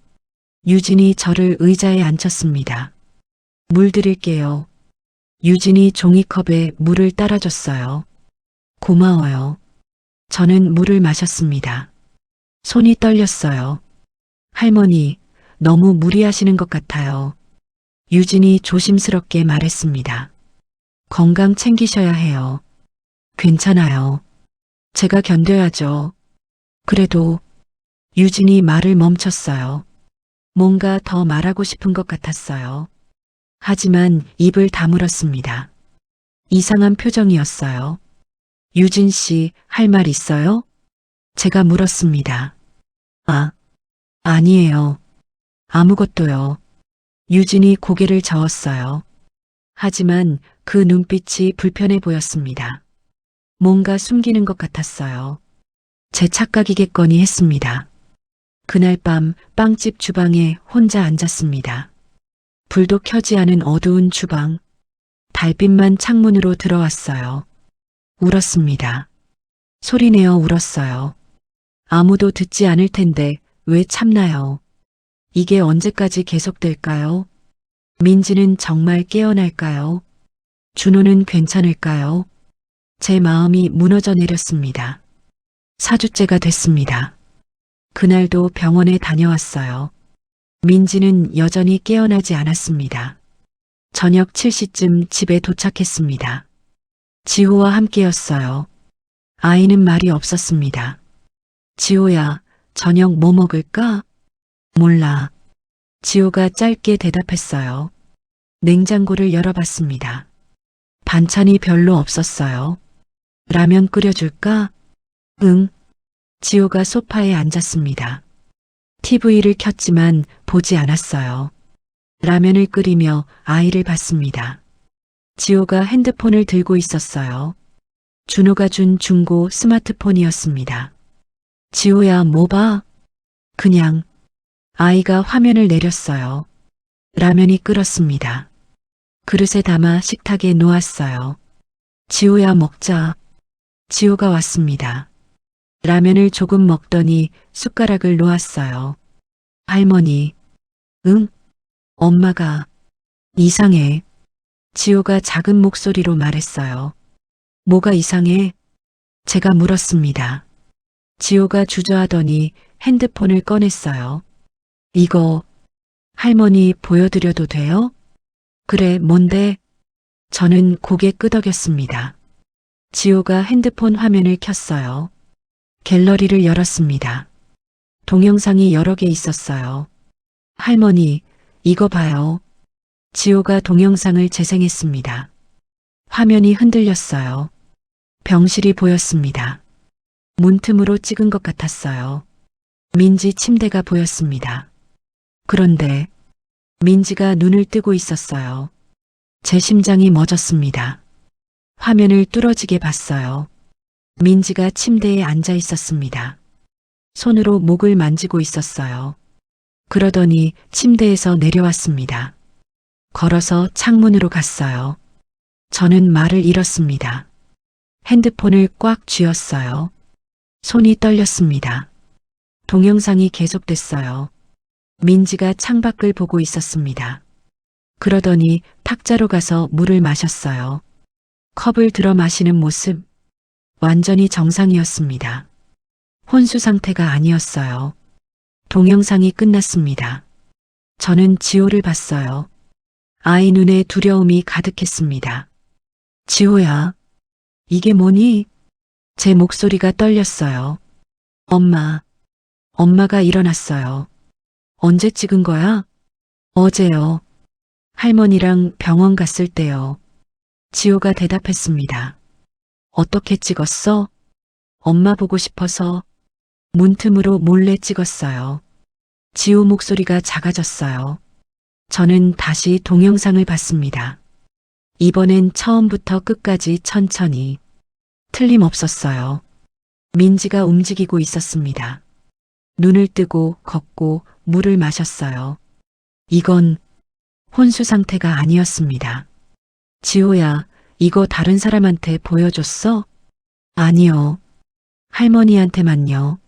Speaker 1: 유진이 저를 의자에 앉혔습니다. 물 드릴게요. 유진이 종이컵에 물을 따라줬어요. 고마워요. 저는 물을 마셨습니다. 손이 떨렸어요. 할머니, 너무 무리하시는 것 같아요. 유진이 조심스럽게 말했습니다. 건강 챙기셔야 해요. 괜찮아요. 제가 견뎌야죠. 그래도 유진이 말을 멈췄어요. 뭔가 더 말하고 싶은 것 같았어요. 하지만 입을 다물었습니다. 이상한 표정이었어요. 유진 씨, 할 말 있어요? 제가 물었습니다. 아, 아니에요. 아무것도요. 유진이 고개를 저었어요. 하지만 그 눈빛이 불편해 보였습니다. 뭔가 숨기는 것 같았어요. 제 착각이겠거니 했습니다. 그날 밤 빵집 주방에 혼자 앉았습니다. 불도 켜지 않은 어두운 주방. 달빛만 창문으로 들어왔어요. 울었습니다. 소리내어 울었어요. 아무도 듣지 않을 텐데 왜 참나요? 이게 언제까지 계속될까요? 민지는 정말 깨어날까요? 준호는 괜찮을까요? 제 마음이 무너져 내렸습니다. 4주째가 됐습니다. 그날도 병원에 다녀왔어요. 민지는 여전히 깨어나지 않았습니다. 저녁 7시쯤 집에 도착했습니다. 지호와 함께였어요. 아이는 말이 없었습니다. 지호야, 저녁 뭐 먹을까? 몰라. 지호가 짧게 대답했어요. 냉장고를 열어봤습니다. 반찬이 별로 없었어요. 라면 끓여줄까? 응. 지호가 소파에 앉았습니다. TV를 켰지만 보지 않았어요. 라면을 끓이며 아이를 봤습니다. 지호가 핸드폰을 들고 있었어요. 준호가 준 중고 스마트폰이었습니다. 지호야, 뭐 봐? 그냥. 아이가 화면을 내렸어요. 라면이 끓었습니다. 그릇에 담아 식탁에 놓았어요. 지호야, 먹자. 지호가 왔습니다. 라면을 조금 먹더니 숟가락을 놓았어요. 할머니. 응? 엄마가 이상해. 지호가 작은 목소리로 말했어요. 뭐가 이상해? 제가 물었습니다. 지호가 주저하더니 핸드폰을 꺼냈어요. 이거 할머니 보여드려도 돼요? 그래, 뭔데? 저는 고개 끄덕였습니다. 지호가 핸드폰 화면을 켰어요. 갤러리를 열었습니다. 동영상이 여러 개 있었어요. 할머니, 이거 봐요. 지호가 동영상을 재생했습니다. 화면이 흔들렸어요. 병실이 보였습니다. 문틈으로 찍은 것 같았어요. 민지 침대가 보였습니다. 그런데 민지가 눈을 뜨고 있었어요. 제 심장이 멎었습니다. 화면을 뚫어지게 봤어요. 민지가 침대에 앉아 있었습니다. 손으로 목을 만지고 있었어요. 그러더니 침대에서 내려왔습니다. 걸어서 창문으로 갔어요. 저는 말을 잃었습니다. 핸드폰을 꽉 쥐었어요. 손이 떨렸습니다. 동영상이 계속됐어요. 민지가 창밖을 보고 있었습니다. 그러더니 탁자로 가서 물을 마셨어요. 컵을 들어 마시는 모습, 완전히 정상이었습니다. 혼수 상태가 아니었어요. 동영상이 끝났습니다. 저는 지호를 봤어요. 아이 눈에 두려움이 가득했습니다. 지호야, 이게 뭐니? 제 목소리가 떨렸어요. 엄마가 일어났어요. 언제 찍은 거야? 어제요. 할머니랑 병원 갔을 때요. 지호가 대답했습니다. 어떻게 찍었어? 엄마 보고 싶어서 문틈으로 몰래 찍었어요. 지호 목소리가 작아졌어요. 저는 다시 동영상을 봤습니다. 이번엔 처음부터 끝까지 천천히. 틀림없었어요. 민지가 움직이고 있었습니다. 눈을 뜨고 걷고 물을 마셨어요. 이건 혼수 상태가 아니었습니다. 지호야, 이거 다른 사람한테 보여줬어? 아니요. 할머니한테만요.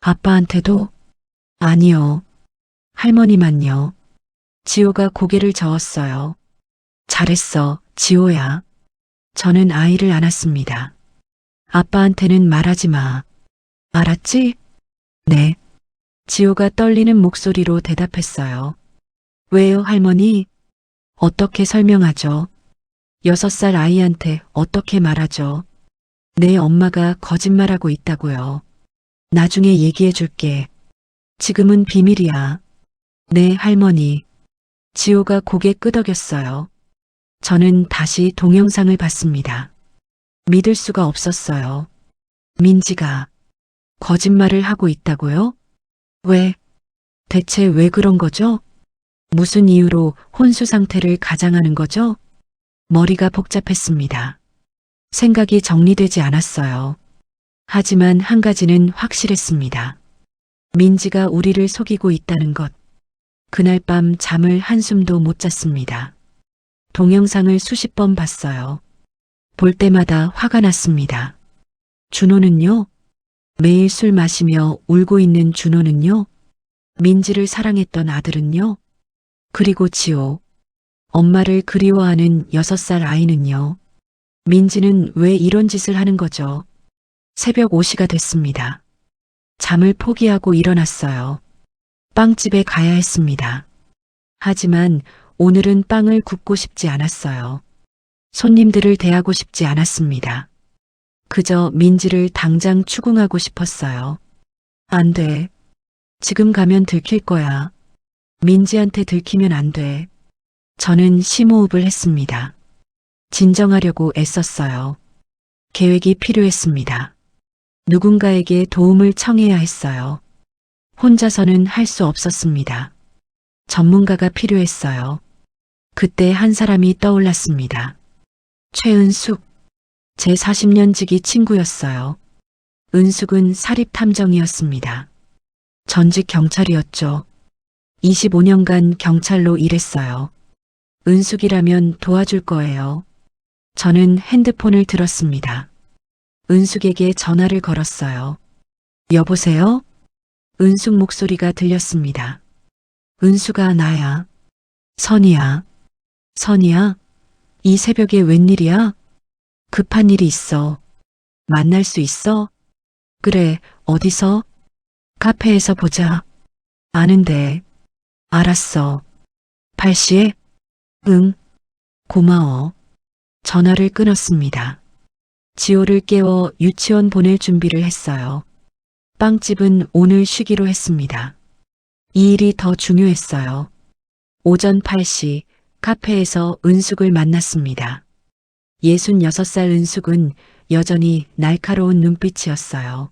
Speaker 1: 아빠한테도? 아니요. 할머니만요. 지호가 고개를 저었어요. 잘했어, 지호야. 저는 아이를 안았습니다. 아빠한테는 말하지 마. 알았지? 네. 지호가 떨리는 목소리로 대답했어요. 왜요, 할머니? 어떻게 설명하죠? 6살 아이한테 어떻게 말하죠? 내 엄마가 거짓말하고 있다고요. 나중에 얘기해 줄게. 지금은 비밀이야. 네, 할머니. 지호가 고개 끄덕였어요. 저는 다시 동영상을 봤습니다. 믿을 수가 없었어요. 민지가 거짓말을 하고 있다고요? 왜? 대체 왜 그런 거죠? 무슨 이유로 혼수 상태를 가장하는 거죠? 머리가 복잡했습니다. 생각이 정리되지 않았어요. 하지만 한 가지는 확실했습니다. 민지가 우리를 속이고 있다는 것. 그날 밤 잠을 한숨도 못 잤습니다. 동영상을 수십 번 봤어요. 볼 때마다 화가 났습니다. 준호는요? 매일 술 마시며 울고 있는 준호는요? 민지를 사랑했던 아들은요? 그리고 지호. 엄마를 그리워하는 6살 아이는요? 민지는 왜 이런 짓을 하는 거죠? 새벽 5시가 됐습니다. 잠을 포기하고 일어났어요. 빵집에 가야 했습니다. 하지만 오늘은 빵을 굽고 싶지 않았어요. 손님들을 대하고 싶지 않았습니다. 그저 민지를 당장 추궁하고 싶었어요. 안 돼. 지금 가면 들킬 거야. 민지한테 들키면 안 돼. 저는 심호흡을 했습니다. 진정하려고 애썼어요. 계획이 필요했습니다. 누군가에게 도움을 청해야 했어요. 혼자서는 할 수 없었습니다. 전문가가 필요했어요. 그때 한 사람이 떠올랐습니다. 최은숙, 제 40년 지기 친구였어요. 은숙은 사립탐정이었습니다. 전직 경찰이었죠. 25년간 경찰로 일했어요. 은숙이라면 도와줄 거예요. 저는 핸드폰을 들었습니다. 은숙에게 전화를 걸었어요. 여보세요? 은숙 목소리가 들렸습니다. 은숙아, 나야. 선이야. 선이야? 이 새벽에 웬일이야? 급한 일이 있어. 만날 수 있어? 그래, 어디서? 카페에서 보자. 아는데. 알았어. 8시에? 응. 고마워. 전화를 끊었습니다. 지호를 깨워 유치원 보낼 준비를 했어요. 빵집은 오늘 쉬기로 했습니다. 이 일이 더 중요했어요. 오전 8시 카페에서 은숙을 만났습니다. 66살 은숙은 여전히 날카로운 눈빛이었어요.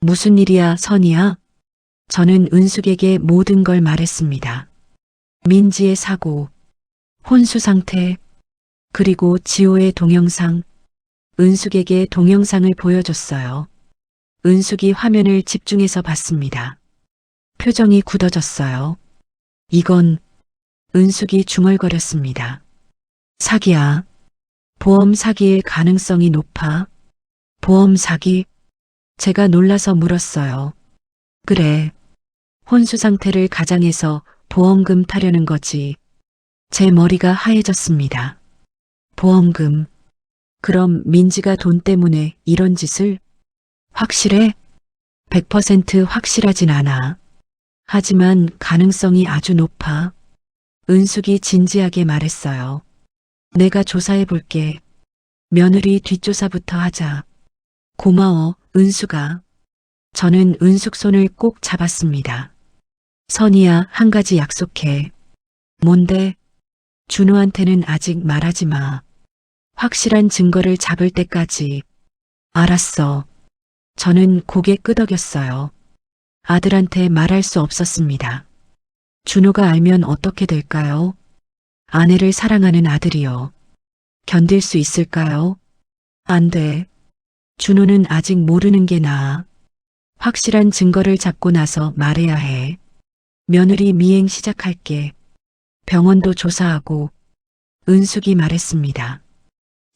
Speaker 1: 무슨 일이야, 선이야? 저는 은숙에게 모든 걸 말했습니다. 민지의 사고, 혼수 상태, 그리고 지호의 동영상. 은숙에게 동영상을 보여줬어요. 은숙이 화면을 집중해서 봤습니다. 표정이 굳어졌어요. 이건 은숙이 중얼거렸습니다. 사기야. 보험 사기일 가능성이 높아. 보험 사기? 제가 놀라서 물었어요. 그래. 혼수 상태를 가장해서 보험금 타려는 거지. 제 머리가 하얘졌습니다. 보험금. 그럼 민지가 돈 때문에 이런 짓을? 확실해? 100% 확실하진 않아. 하지만 가능성이 아주 높아. 은숙이 진지하게 말했어요. 내가 조사해 볼게. 며느리 뒷조사부터 하자. 고마워, 은숙아. 저는 은숙 손을 꼭 잡았습니다. 선이야, 한 가지 약속해. 뭔데? 준호한테는 아직 말하지 마. 확실한 증거를 잡을 때까지. 알았어. 저는 고개 끄덕였어요. 아들한테 말할 수 없었습니다. 준호가 알면 어떻게 될까요? 아내를 사랑하는 아들이요. 견딜 수 있을까요? 안 돼. 준호는 아직 모르는 게 나아. 확실한 증거를 잡고 나서 말해야 해. 며느리 미행 시작할게. 병원도 조사하고. 은숙이 말했습니다.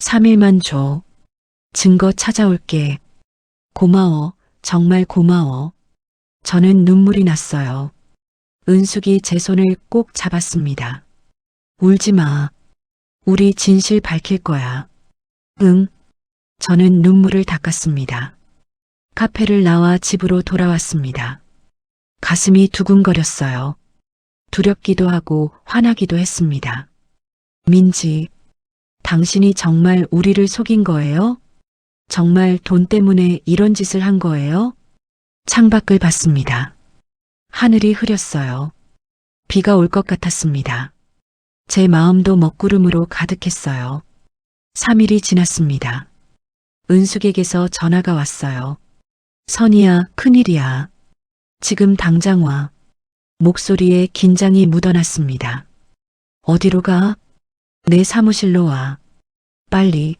Speaker 1: 3일만 줘. 증거 찾아올게. 고마워. 정말 고마워. 저는 눈물이 났어요. 은숙이 제 손을 꼭 잡았습니다. 울지 마. 우리 진실 밝힐 거야. 응. 저는 눈물을 닦았습니다. 카페를 나와 집으로 돌아왔습니다. 가슴이 두근거렸어요. 두렵기도 하고 화나기도 했습니다. 민지, 당신이 정말 우리를 속인 거예요? 정말 돈 때문에 이런 짓을 한 거예요? 창밖을 봤습니다. 하늘이 흐렸어요. 비가 올 것 같았습니다. 제 마음도 먹구름으로 가득했어요. 3일이 지났습니다. 은숙에게서 전화가 왔어요. 선이야, 큰일이야. 지금 당장 와. 목소리에 긴장이 묻어났습니다. 어디로 가? 내 사무실로 와. 빨리.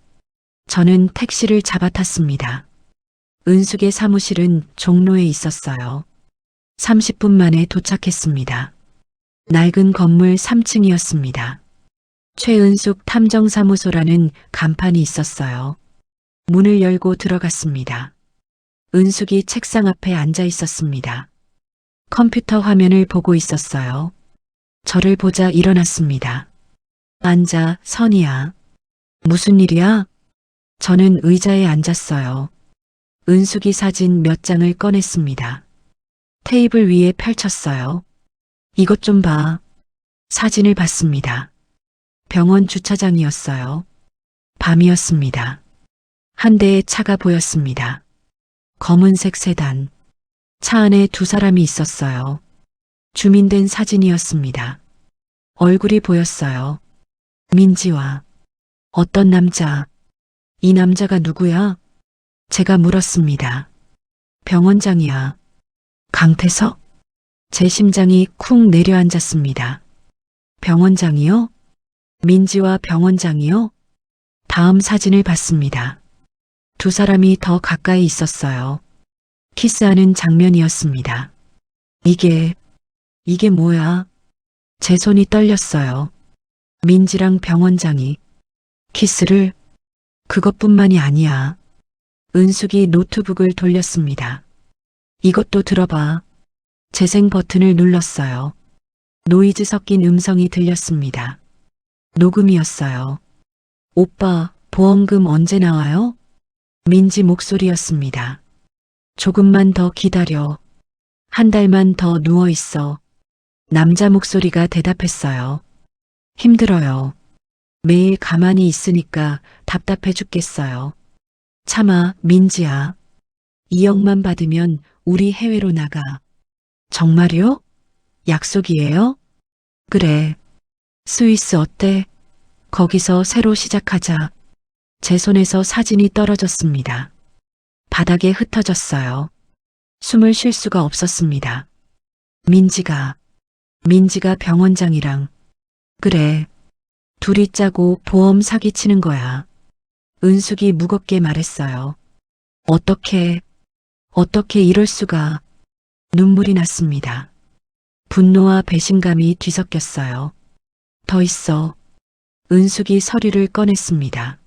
Speaker 1: 저는 택시를 잡아탔습니다. 은숙의 사무실은 종로에 있었어요. 30분 만에 도착했습니다. 낡은 건물 3층이었습니다. 최은숙 탐정사무소라는 간판이 있었어요. 문을 열고 들어갔습니다. 은숙이 책상 앞에 앉아 있었습니다. 컴퓨터 화면을 보고 있었어요. 저를 보자 일어났습니다. 앉아, 선이야. 무슨 일이야? 저는 의자에 앉았어요. 은숙이 사진 몇 장을 꺼냈습니다. 테이블 위에 펼쳤어요. 이것 좀 봐. 사진을 봤습니다. 병원 주차장이었어요. 밤이었습니다. 한 대의 차가 보였습니다. 검은색 세단. 차 안에 두 사람이 있었어요. 주민된 사진이었습니다. 얼굴이 보였어요. 민지와 어떤 남자. 이 남자가 누구야? 제가 물었습니다. 병원장이야. 강태석? 제 심장이 쿵 내려앉았습니다. 병원장이요? 민지와 병원장이요? 다음 사진을 봤습니다. 두 사람이 더 가까이 있었어요. 키스하는 장면이었습니다. 이게 뭐야? 제 손이 떨렸어요. 민지랑 병원장이 키스를? 그것뿐만이 아니야. 은숙이 노트북을 돌렸습니다. 이것도 들어봐. 재생 버튼을 눌렀어요. 노이즈 섞인 음성이 들렸습니다. 녹음이었어요. 오빠, 보험금 언제 나와요? 민지 목소리였습니다. 조금만 더 기다려. 한 달만 더 누워 있어. 남자 목소리가 대답했어요. 힘들어요. 매일 가만히 있으니까 답답해 죽겠어요. 참아, 민지야. 2억만 받으면 우리 해외로 나가. 정말요? 약속이에요? 그래. 스위스 어때? 거기서 새로 시작하자. 제 손에서 사진이 떨어졌습니다. 바닥에 흩어졌어요. 숨을 쉴 수가 없었습니다. 민지가 병원장이랑. 그래. 둘이 짜고 보험 사기치는 거야. 은숙이 무겁게 말했어요. 어떻게 이럴 수가. 눈물이 났습니다. 분노와 배신감이 뒤섞였어요. 더 있어. 은숙이 서류를 꺼냈습니다.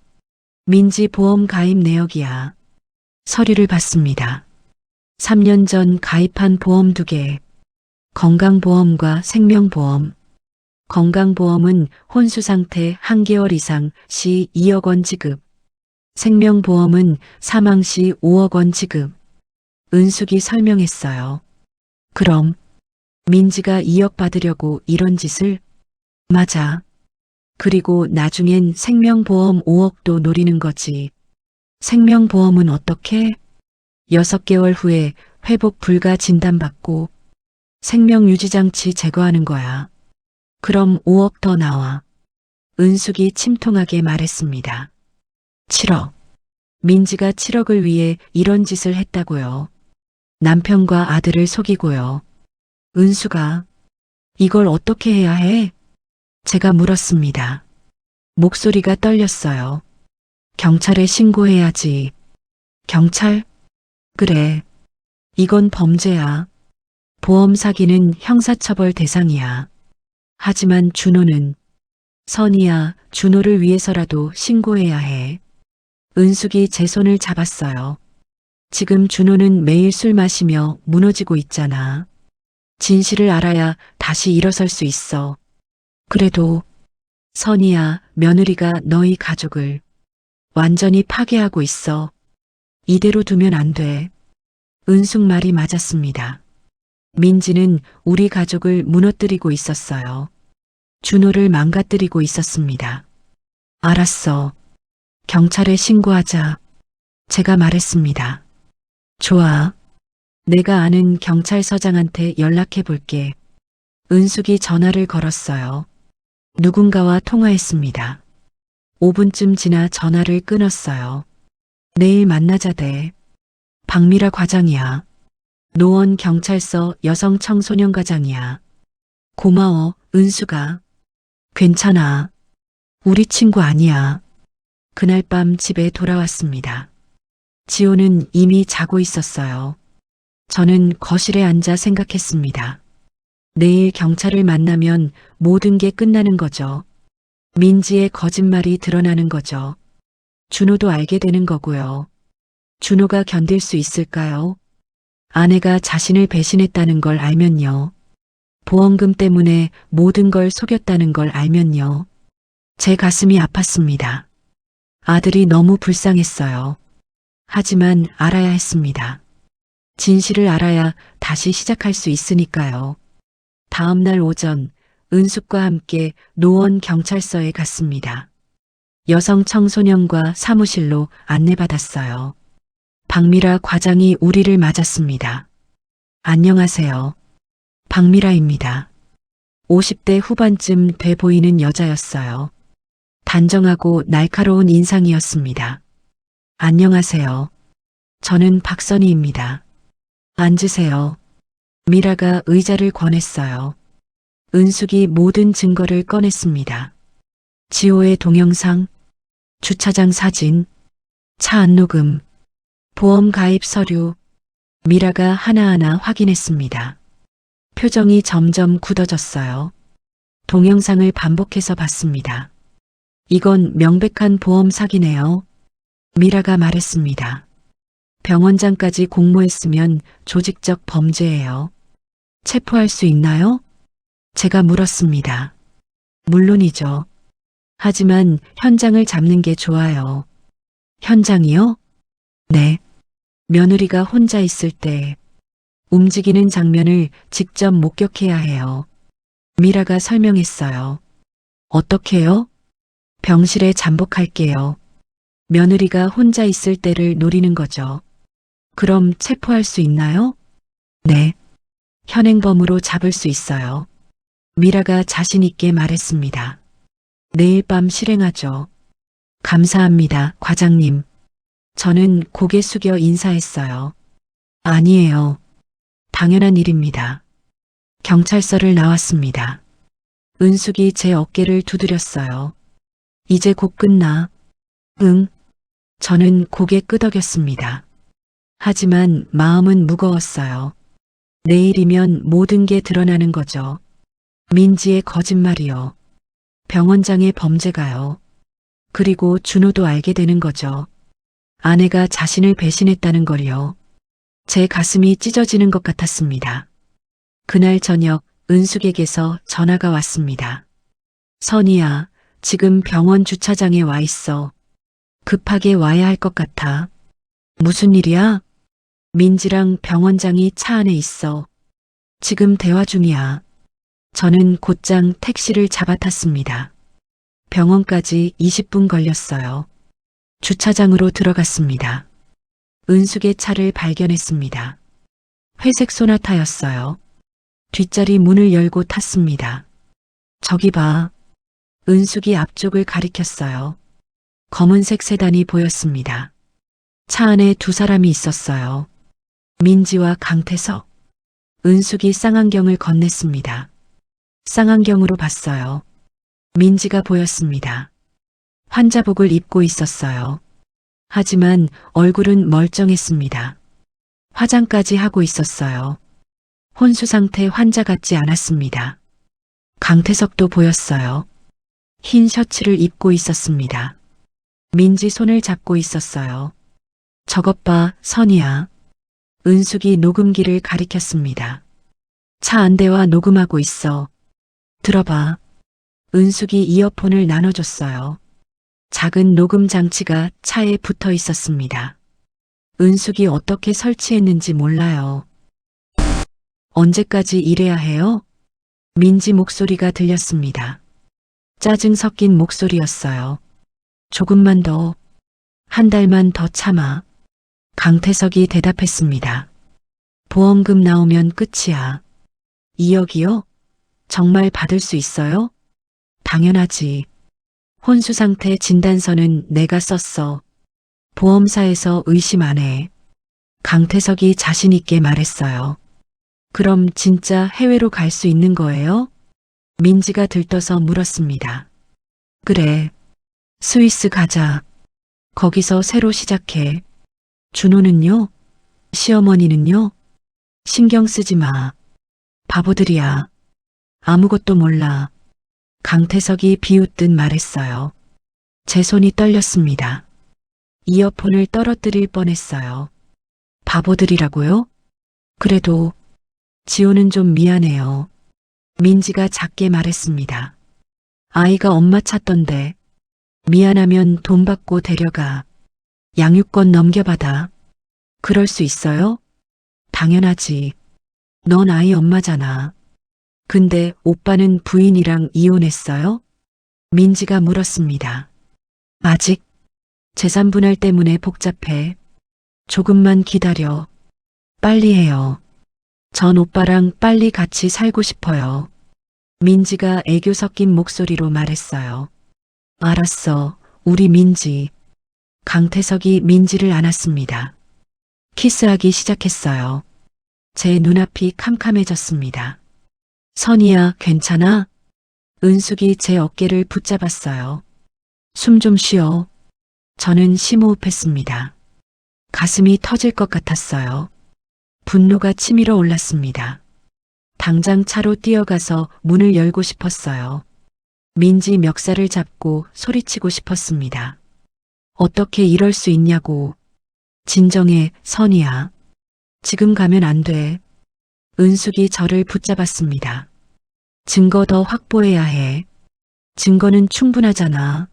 Speaker 1: 민지 보험 가입 내역이야. 서류를 봤습니다. 3년 전 가입한 보험 2개. 건강보험과 생명보험. 건강보험은 혼수 상태 1개월 이상 시 2억 원 지급. 생명보험은 사망 시 5억 원 지급. 은숙이 설명했어요. 그럼 민지가 2억 받으려고 이런 짓을? 맞아. 그리고 나중엔 생명보험 5억도 노리는 거지. 생명보험은 어떻게? 6개월 후에 회복 불가 진단받고 생명유지장치 제거하는 거야. 그럼 5억 더 나와. 은숙이 침통하게 말했습니다. 7억. 민지가 7억을 위해 이런 짓을 했다고요. 남편과 아들을 속이고요. 은수가 이걸 어떻게 해야 해? 제가 물었습니다. 목소리가 떨렸어요. 경찰에 신고해야지. 경찰? 그래. 이건 범죄야. 보험 사기는 형사처벌 대상이야. 하지만 준호는 선이야, 준호를 위해서라도 신고해야 해. 은숙이 제 손을 잡았어요. 지금 준호는 매일 술 마시며 무너지고 있잖아. 진실을 알아야 다시 일어설 수 있어. 그래도 선이야, 며느리가 너희 가족을 완전히 파괴하고 있어. 이대로 두면 안 돼. 은숙 말이 맞았습니다. 민지는 우리 가족을 무너뜨리고 있었어요. 준호를 망가뜨리고 있었습니다. 알았어. 경찰에 신고하자. 제가 말했습니다. 좋아. 내가 아는 경찰서장한테 연락해 볼게. 은숙이 전화를 걸었어요. 누군가와 통화했습니다. 5분쯤 지나 전화를 끊었어요. 내일 만나자 돼. 박미라 과장이야. 노원 경찰서 여성 청소년 과장이야. 고마워, 은수가. 괜찮아. 우리 친구 아니야. 그날 밤 집에 돌아왔습니다. 지호는 이미 자고 있었어요. 저는 거실에 앉아 생각했습니다. 내일 경찰을 만나면 모든 게 끝나는 거죠. 민지의 거짓말이 드러나는 거죠. 준호도 알게 되는 거고요. 준호가 견딜 수 있을까요? 아내가 자신을 배신했다는 걸 알면요. 보험금 때문에 모든 걸 속였다는 걸 알면요. 제 가슴이 아팠습니다. 아들이 너무 불쌍했어요. 하지만 알아야 했습니다. 진실을 알아야 다시 시작할 수 있으니까요. 다음 날 오전 은숙과 함께 노원 경찰서에 갔습니다. 여성 청소년과 사무실로 안내받았어요. 박미라 과장이 우리를 맞았습니다. 안녕하세요. 박미라입니다. 50대 후반쯤 돼 보이는 여자였어요. 단정하고 날카로운 인상이었습니다. 안녕하세요. 저는 박선희입니다. 앉으세요. 미라가 의자를 권했어요. 은숙이 모든 증거를 꺼냈습니다. 지호의 동영상, 주차장 사진, 차 안녹음, 보험 가입 서류, 미라가 하나하나 확인했습니다. 표정이 점점 굳어졌어요. 동영상을 반복해서 봤습니다. 이건 명백한 보험 사기네요. 미라가 말했습니다. 병원장까지 공모했으면 조직적 범죄예요. 체포할 수 있나요? 제가 물었습니다. 물론이죠. 하지만 현장을 잡는 게 좋아요. 현장이요? 네. 며느리가 혼자 있을 때 움직이는 장면을 직접 목격해야 해요. 미라가 설명했어요. 어떻게요? 병실에 잠복할게요. 며느리가 혼자 있을 때를 노리는 거죠. 그럼 체포할 수 있나요? 네. 현행범으로 잡을 수 있어요. 미라가 자신 있게 말했습니다. 내일 밤 실행하죠. 감사합니다, 과장님. 저는 고개 숙여 인사했어요. 아니에요. 당연한 일입니다. 경찰서를 나왔습니다. 은숙이 제 어깨를 두드렸어요. 이제 곧 끝나. 응. 저는 고개 끄덕였습니다. 하지만 마음은 무거웠어요. 내일이면 모든 게 드러나는 거죠. 민지의 거짓말이요. 병원장의 범죄가요. 그리고 준호도 알게 되는 거죠. 아내가 자신을 배신했다는 걸요. 제 가슴이 찢어지는 것 같았습니다. 그날 저녁 은숙에게서 전화가 왔습니다. 선이야, 지금 병원 주차장에 와 있어. 급하게 와야 할 것 같아. 무슨 일이야? 민지랑 병원장이 차 안에 있어. 지금 대화 중이야. 저는 곧장 택시를 잡아탔습니다. 병원까지 20분 걸렸어요. 주차장으로 들어갔습니다. 은숙의 차를 발견했습니다. 회색 소나타였어요. 뒷자리 문을 열고 탔습니다. 저기 봐. 은숙이 앞쪽을 가리켰어요. 검은색 세단이 보였습니다. 차 안에 두 사람이 있었어요. 민지와 강태석. 은숙이 쌍안경을 건넸습니다. 쌍안경으로 봤어요. 민지가 보였습니다. 환자복을 입고 있었어요. 하지만 얼굴은 멀쩡했습니다. 화장까지 하고 있었어요. 혼수 상태 환자 같지 않았습니다. 강태석도 보였어요. 흰 셔츠를 입고 있었습니다. 민지 손을 잡고 있었어요. 저것 봐, 선이야. 은숙이 녹음기를 가리켰습니다. 차 안 대와 녹음하고 있어. 들어봐. 은숙이 이어폰을 나눠줬어요. 작은 녹음 장치가 차에 붙어 있었습니다. 은숙이 어떻게 설치했는지 몰라요. 언제까지 이래야 해요? 민지 목소리가 들렸습니다. 짜증 섞인 목소리였어요. 조금만 더, 한 달만 더 참아. 강태석이 대답했습니다. 보험금 나오면 끝이야. 2억이요? 정말 받을 수 있어요? 당연하지. 혼수 상태 진단서는 내가 썼어. 보험사에서 의심 안 해. 강태석이 자신 있게 말했어요. 그럼 진짜 해외로 갈 수 있는 거예요? 민지가 들떠서 물었습니다. 그래. 스위스 가자. 거기서 새로 시작해. 준호는요? 시어머니는요? 신경 쓰지 마. 바보들이야. 아무것도 몰라. 강태석이 비웃듯 말했어요. 제 손이 떨렸습니다. 이어폰을 떨어뜨릴 뻔했어요. 바보들이라고요? 그래도 지호는 좀 미안해요. 민지가 작게 말했습니다. 아이가 엄마 찾던데 미안하면 돈 받고 데려가. 양육권 넘겨받아. 그럴 수 있어요? 당연하지. 넌 아이 엄마잖아. 근데 오빠는 부인이랑 이혼했어요? 민지가 물었습니다. 아직? 재산 분할 때문에 복잡해. 조금만 기다려. 빨리 해요. 전 오빠랑 빨리 같이 살고 싶어요. 민지가 애교 섞인 목소리로 말했어요. 알았어, 우리 민지. 강태석이 민지를 안았습니다. 키스하기 시작했어요. 제 눈앞이 캄캄해졌습니다. 선이야, 괜찮아? 은숙이 제 어깨를 붙잡았어요. 숨 좀 쉬어. 저는 심호흡했습니다. 가슴이 터질 것 같았어요. 분노가 치밀어 올랐습니다. 당장 차로 뛰어가서 문을 열고 싶었어요. 민지 멱살을 잡고 소리치고 싶었습니다. 어떻게 이럴 수 있냐고. 진정해, 선이야. 지금 가면 안 돼. 은숙이 저를 붙잡았습니다. 증거 더 확보해야 해. 증거는 충분하잖아.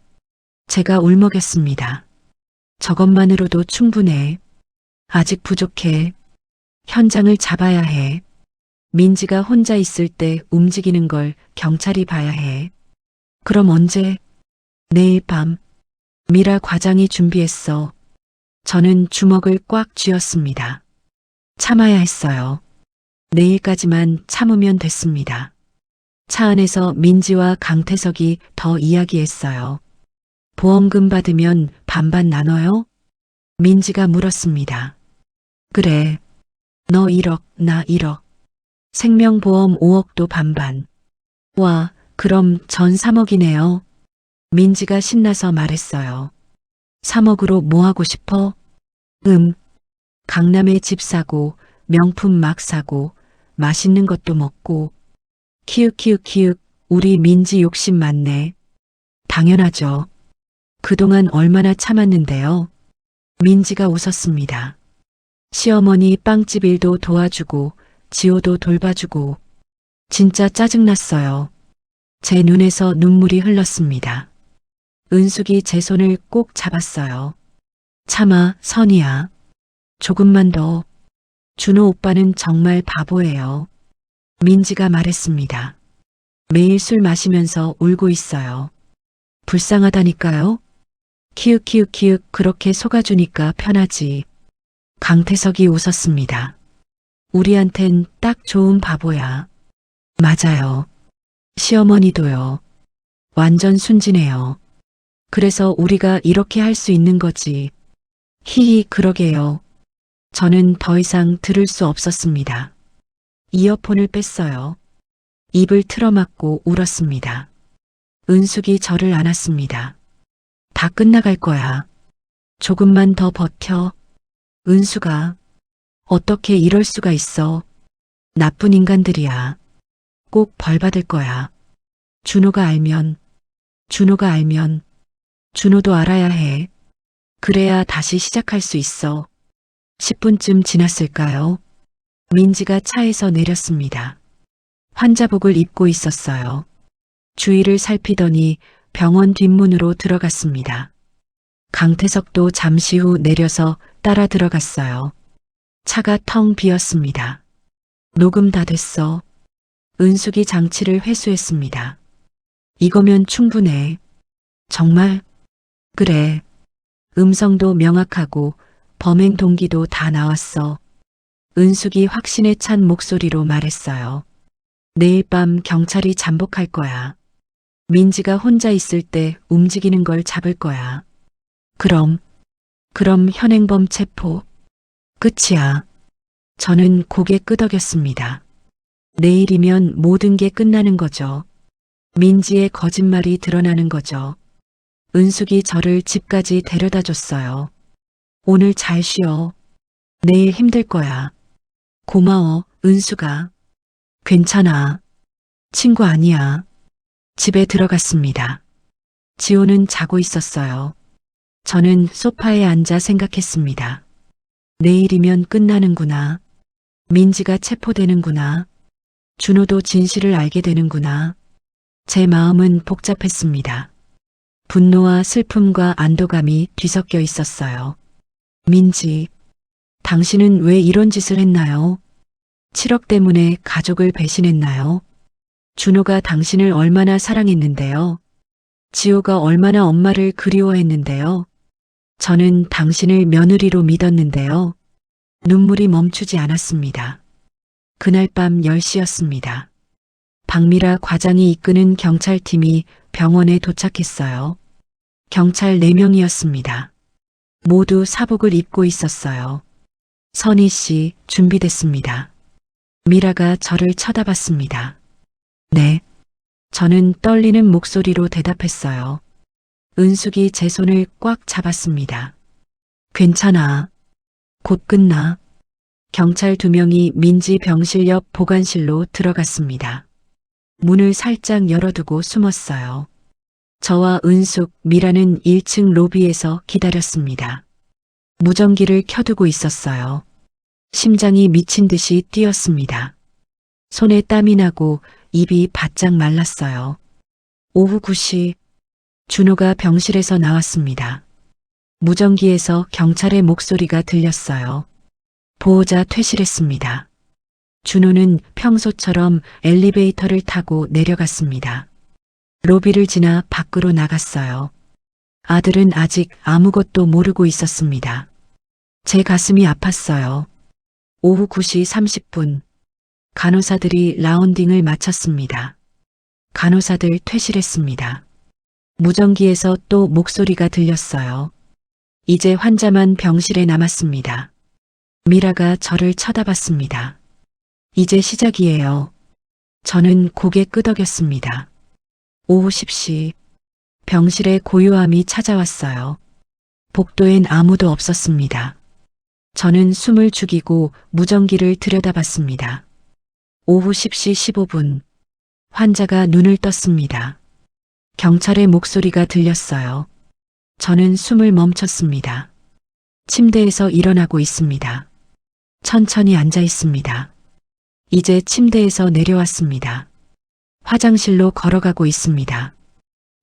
Speaker 1: 제가 울먹였습니다. 저것만으로도 충분해. 아직 부족해. 현장을 잡아야 해. 민지가 혼자 있을 때 움직이는 걸 경찰이 봐야 해. 그럼 언제? 내일 밤. 미라 과장이 준비했어. 저는 주먹을 꽉 쥐었습니다. 참아야 했어요. 내일까지만 참으면 됐습니다. 차 안에서 민지와 강태석이 더 이야기했어요. 보험금 받으면 반반 나눠요? 민지가 물었습니다. 그래. 너 1억, 나 1억. 생명보험 5억도 반반. 와, 그럼 전 3억이네요. 민지가 신나서 말했어요. 3억으로 뭐 하고 싶어? 강남에 집 사고, 명품 막 사고, 맛있는 것도 먹고. 키읔키읔키읔, 우리 민지 욕심 많네. 당연하죠. 그동안 얼마나 참았는데요. 민지가 웃었습니다. 시어머니 빵집 일도 도와주고, 지호도 돌봐주고. 진짜 짜증났어요. 제 눈에서 눈물이 흘렀습니다. 은숙이 제 손을 꼭 잡았어요. 참아, 선이야. 조금만 더. 준호 오빠는 정말 바보예요. 민지가 말했습니다. 매일 술 마시면서 울고 있어요. 불쌍하다니까요. 키읔키읔키읔 그렇게 속아주니까 편하지. 강태석이 웃었습니다. 우리한텐 딱 좋은 바보야. 맞아요. 시어머니도요. 완전 순진해요. 그래서 우리가 이렇게 할 수 있는 거지. 히히 그러게요. 저는 더 이상 들을 수 없었습니다. 이어폰을 뺐어요. 입을 틀어막고 울었습니다. 은숙이 저를 안았습니다. 다 끝나갈 거야. 조금만 더 버텨. 은숙아, 어떻게 이럴 수가 있어. 나쁜 인간들이야. 꼭 벌 받을 거야. 준호가 알면, 준호도 알아야 해. 그래야 다시 시작할 수 있어. 10분쯤 지났을까요? 민지가 차에서 내렸습니다. 환자복을 입고 있었어요. 주위를 살피더니 병원 뒷문으로 들어갔습니다. 강태석도 잠시 후 내려서 따라 들어갔어요. 차가 텅 비었습니다. 녹음 다 됐어. 은숙이 장치를 회수했습니다. 이거면 충분해. 정말? 그래. 음성도 명확하고 범행 동기도 다 나왔어. 은숙이 확신에 찬 목소리로 말했어요. 내일 밤 경찰이 잠복할 거야. 민지가 혼자 있을 때 움직이는 걸 잡을 거야. 그럼 현행범 체포. 끝이야. 저는 고개 끄덕였습니다. 내일이면 모든 게 끝나는 거죠. 민지의 거짓말이 드러나는 거죠. 은숙이 저를 집까지 데려다 줬어요. 오늘 잘 쉬어. 내일 힘들 거야. 고마워, 은숙아. 괜찮아. 친구 아니야. 집에 들어갔습니다. 지호는 자고 있었어요. 저는 소파에 앉아 생각했습니다. 내일이면 끝나는구나. 민지가 체포되는구나. 준호도 진실을 알게 되는구나. 제 마음은 복잡했습니다. 분노와 슬픔과 안도감이 뒤섞여 있었어요. 민지, 당신은 왜 이런 짓을 했나요? 7억 때문에 가족을 배신했나요? 준호가 당신을 얼마나 사랑했는데요. 지호가 얼마나 엄마를 그리워했는데요. 저는 당신을 며느리로 믿었는데요. 눈물이 멈추지 않았습니다. 그날 밤 10시였습니다. 박미라 과장이 이끄는 경찰팀이 병원에 도착했어요. 경찰 4명이었습니다. 모두 사복을 입고 있었어요. 선희 씨, 준비됐습니다. 미라가 저를 쳐다봤습니다. 네. 저는 떨리는 목소리로 대답했어요. 은숙이 제 손을 꽉 잡았습니다. 괜찮아. 곧 끝나. 경찰 2명이 민지 병실 옆 보관실로 들어갔습니다. 문을 살짝 열어두고 숨었어요. 저와 은숙, 미라는 1층 로비에서 기다렸습니다. 무전기를 켜두고 있었어요. 심장이 미친 듯이 뛰었습니다. 손에 땀이 나고 입이 바짝 말랐어요. 오후 9시 준호가 병실에서 나왔습니다. 무전기에서 경찰의 목소리가 들렸어요. 보호자 퇴실했습니다. 준호는 평소처럼 엘리베이터를 타고 내려갔습니다. 로비를 지나 밖으로 나갔어요. 아들은 아직 아무것도 모르고 있었습니다. 제 가슴이 아팠어요. 오후 9시 30분 간호사들이 라운딩을 마쳤습니다. 간호사들 퇴실했습니다. 무전기에서 또 목소리가 들렸어요. 이제 환자만 병실에 남았습니다. 미라가 저를 쳐다봤습니다. 이제 시작이에요. 저는 고개 끄덕였습니다. 오후 10시 병실에 고요함이 찾아왔어요. 복도엔 아무도 없었습니다. 저는 숨을 죽이고 무전기를 들여다봤습니다. 오후 10시 15분 환자가 눈을 떴습니다. 경찰의 목소리가 들렸어요. 저는 숨을 멈췄습니다. 침대에서 일어나고 있습니다. 천천히 앉아 있습니다. 이제 침대에서 내려왔습니다. 화장실로 걸어가고 있습니다.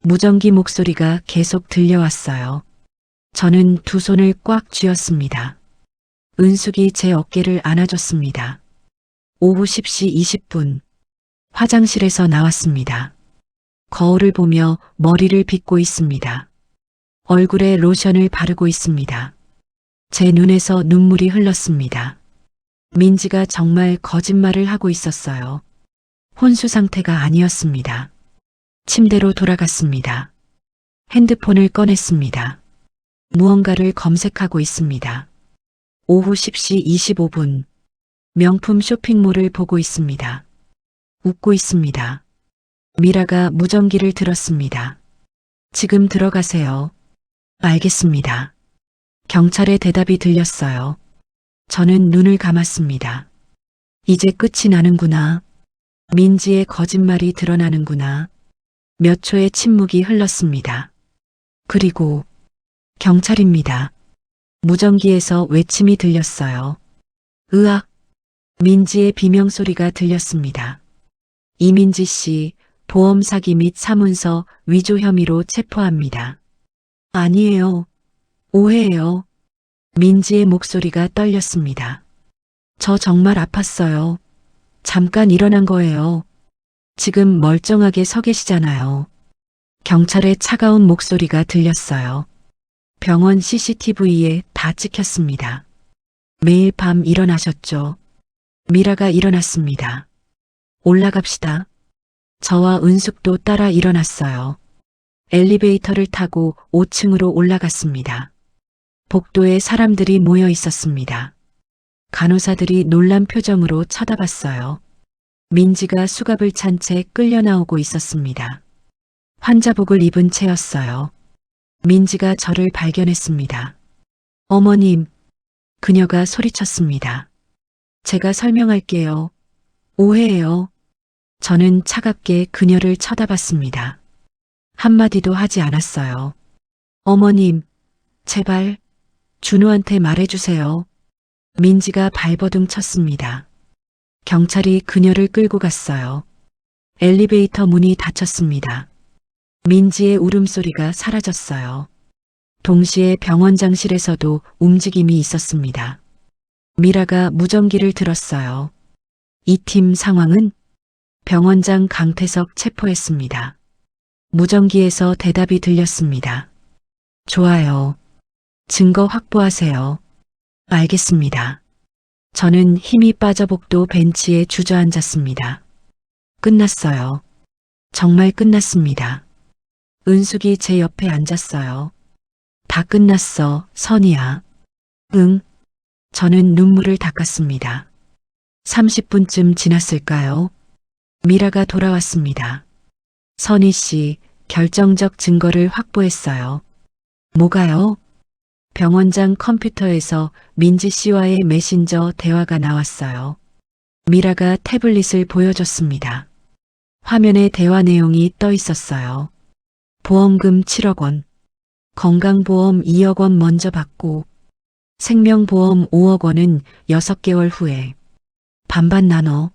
Speaker 1: 무전기 목소리가 계속 들려왔어요. 저는 두 손을 꽉 쥐었습니다. 은숙이 제 어깨를 안아줬습니다. 오후 10시 20분 화장실에서 나왔습니다. 거울을 보며 머리를 빗고 있습니다. 얼굴에 로션을 바르고 있습니다. 제 눈에서 눈물이 흘렀습니다. 민지가 정말 거짓말을 하고 있었어요. 혼수 상태가 아니었습니다. 침대로 돌아갔습니다. 핸드폰을 꺼냈습니다. 무언가를 검색하고 있습니다. 오후 10시 25분 명품 쇼핑몰을 보고 있습니다. 웃고 있습니다. 미라가 무전기를 들었습니다. 지금 들어가세요. 알겠습니다. 경찰의 대답이 들렸어요. 저는 눈을 감았습니다. 이제 끝이 나는구나. 민지의 거짓말이 드러나는구나. 몇 초의 침묵이 흘렀습니다. 그리고 경찰입니다. 무전기에서 외침이 들렸어요. 으악! 민지의 비명소리가 들렸습니다. 이민지 씨, 보험 사기 및 사문서 위조 혐의로 체포합니다. 아니에요. 오해예요. 민지의 목소리가 떨렸습니다. 저 정말 아팠어요. 잠깐 일어난 거예요. 지금 멀쩡하게 서 계시잖아요. 경찰의 차가운 목소리가 들렸어요. 병원 CCTV에 다 찍혔습니다. 매일 밤 일어나셨죠? 미라가 일어났습니다. 올라갑시다. 저와 은숙도 따라 일어났어요. 엘리베이터를 타고 5층으로 올라갔습니다. 복도에 사람들이 모여 있었습니다. 간호사들이 놀란 표정으로 쳐다봤어요. 민지가 수갑을 찬 채 끌려 나오고 있었습니다. 환자복을 입은 채였어요. 민지가 저를 발견했습니다. 어머님, 그녀가 소리쳤습니다. 제가 설명할게요. 오해예요. 저는 차갑게 그녀를 쳐다봤습니다. 한마디도 하지 않았어요. 어머님, 제발 준호한테 말해주세요. 민지가 발버둥 쳤습니다. 경찰이 그녀를 끌고 갔어요. 엘리베이터 문이 닫혔습니다. 민지의 울음소리가 사라졌어요. 동시에 병원장실에서도 움직임이 있었습니다. 미라가 무전기를 들었어요. 이 팀 상황은? 병원장 강태석 체포했습니다. 무전기에서 대답이 들렸습니다. 좋아요. 증거 확보하세요. 알겠습니다. 저는 힘이 빠져 복도 벤치에 주저앉았습니다. 끝났어요. 정말 끝났습니다. 은숙이 제 옆에 앉았어요. 다 끝났어, 선이야. 응. 저는 눈물을 닦았습니다. 30분쯤 지났을까요? 미라가 돌아왔습니다. 선희 씨, 결정적 증거를 확보했어요. 뭐가요? 병원장 컴퓨터에서 민지 씨와의 메신저 대화가 나왔어요. 미라가 태블릿을 보여줬습니다. 화면에 대화 내용이 떠 있었어요. 보험금 7억 원, 건강보험 2억 원 먼저 받고 생명보험 5억 원은 6개월 후에 반반 나눠.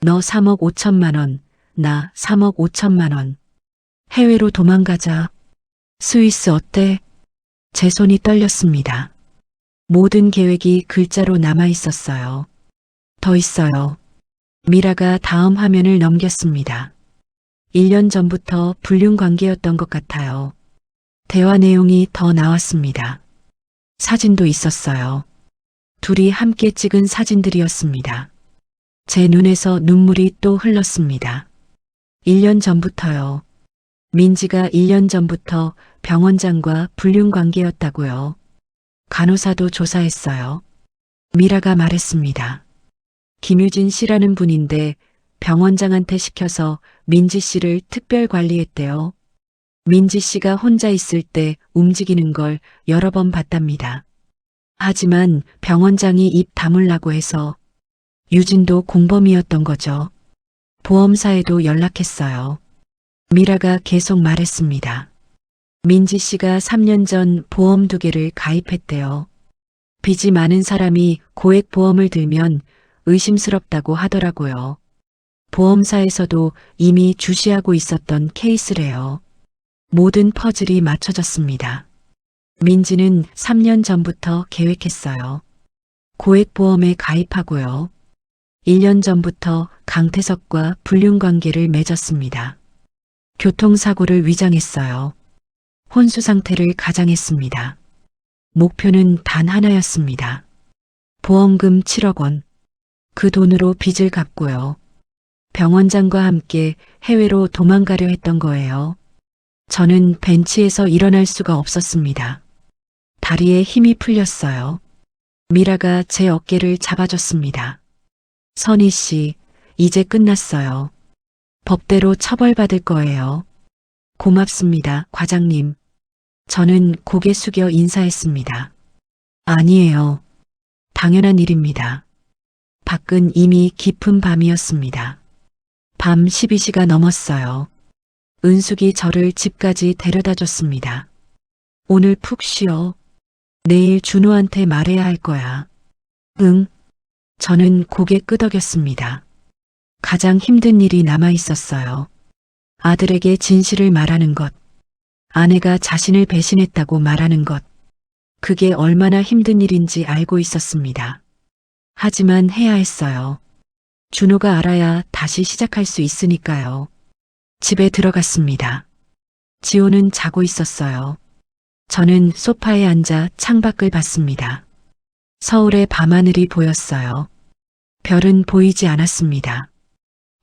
Speaker 1: 너 3억 5천만 원, 나 3억 5천만 원. 해외로 도망가자. 스위스 어때? 제 손이 떨렸습니다. 모든 계획이 글자로 남아 있었어요. 더 있어요. 미라가 다음 화면을 넘겼습니다. 1년 전부터 불륜 관계였던 것 같아요. 대화 내용이 더 나왔습니다. 사진도 있었어요. 둘이 함께 찍은 사진들이었습니다. 제 눈에서 눈물이 또 흘렀습니다. 1년 전부터요. 민지가 1년 전부터 병원장과 불륜 관계였다고요. 간호사도 조사했어요. 미라가 말했습니다. 김유진 씨라는 분인데 병원장한테 시켜서 민지 씨를 특별 관리했대요. 민지 씨가 혼자 있을 때 움직이는 걸 여러 번 봤답니다. 하지만 병원장이 입 다물라고 해서 유진도 공범이었던 거죠. 보험사에도 연락했어요. 미라가 계속 말했습니다. 민지 씨가 3년 전 보험 2개를 가입했대요. 빚이 많은 사람이 고액 보험을 들면 의심스럽다고 하더라고요. 보험사에서도 이미 주시하고 있었던 케이스래요. 모든 퍼즐이 맞춰졌습니다. 민지는 3년 전부터 계획했어요. 고액 보험에 가입하고요. 1년 전부터 강태석과 불륜 관계를 맺었습니다. 교통사고를 위장했어요. 혼수 상태를 가장했습니다. 목표는 단 하나였습니다. 보험금 7억 원. 그 돈으로 빚을 갚고요. 병원장과 함께 해외로 도망가려 했던 거예요. 저는 벤치에서 일어날 수가 없었습니다. 다리에 힘이 풀렸어요. 미라가 제 어깨를 잡아줬습니다. 선희 씨, 이제 끝났어요. 법대로 처벌받을 거예요. 고맙습니다, 과장님. 저는 고개 숙여 인사했습니다. 아니에요. 당연한 일입니다. 밖은 이미 깊은 밤이었습니다. 밤 12시가 넘었어요. 은숙이 저를 집까지 데려다 줬습니다. 오늘 푹 쉬어. 내일 준호한테 말해야 할 거야. 응. 저는 고개 끄덕였습니다. 가장 힘든 일이 남아 있었어요. 아들에게 진실을 말하는 것. 아내가 자신을 배신했다고 말하는 것. 그게 얼마나 힘든 일인지 알고 있었습니다. 하지만 해야 했어요. 준호가 알아야 다시 시작할 수 있으니까요. 집에 들어갔습니다. 지호는 자고 있었어요. 저는 소파에 앉아 창밖을 봤습니다. 서울의 밤하늘이 보였어요. 별은 보이지 않았습니다.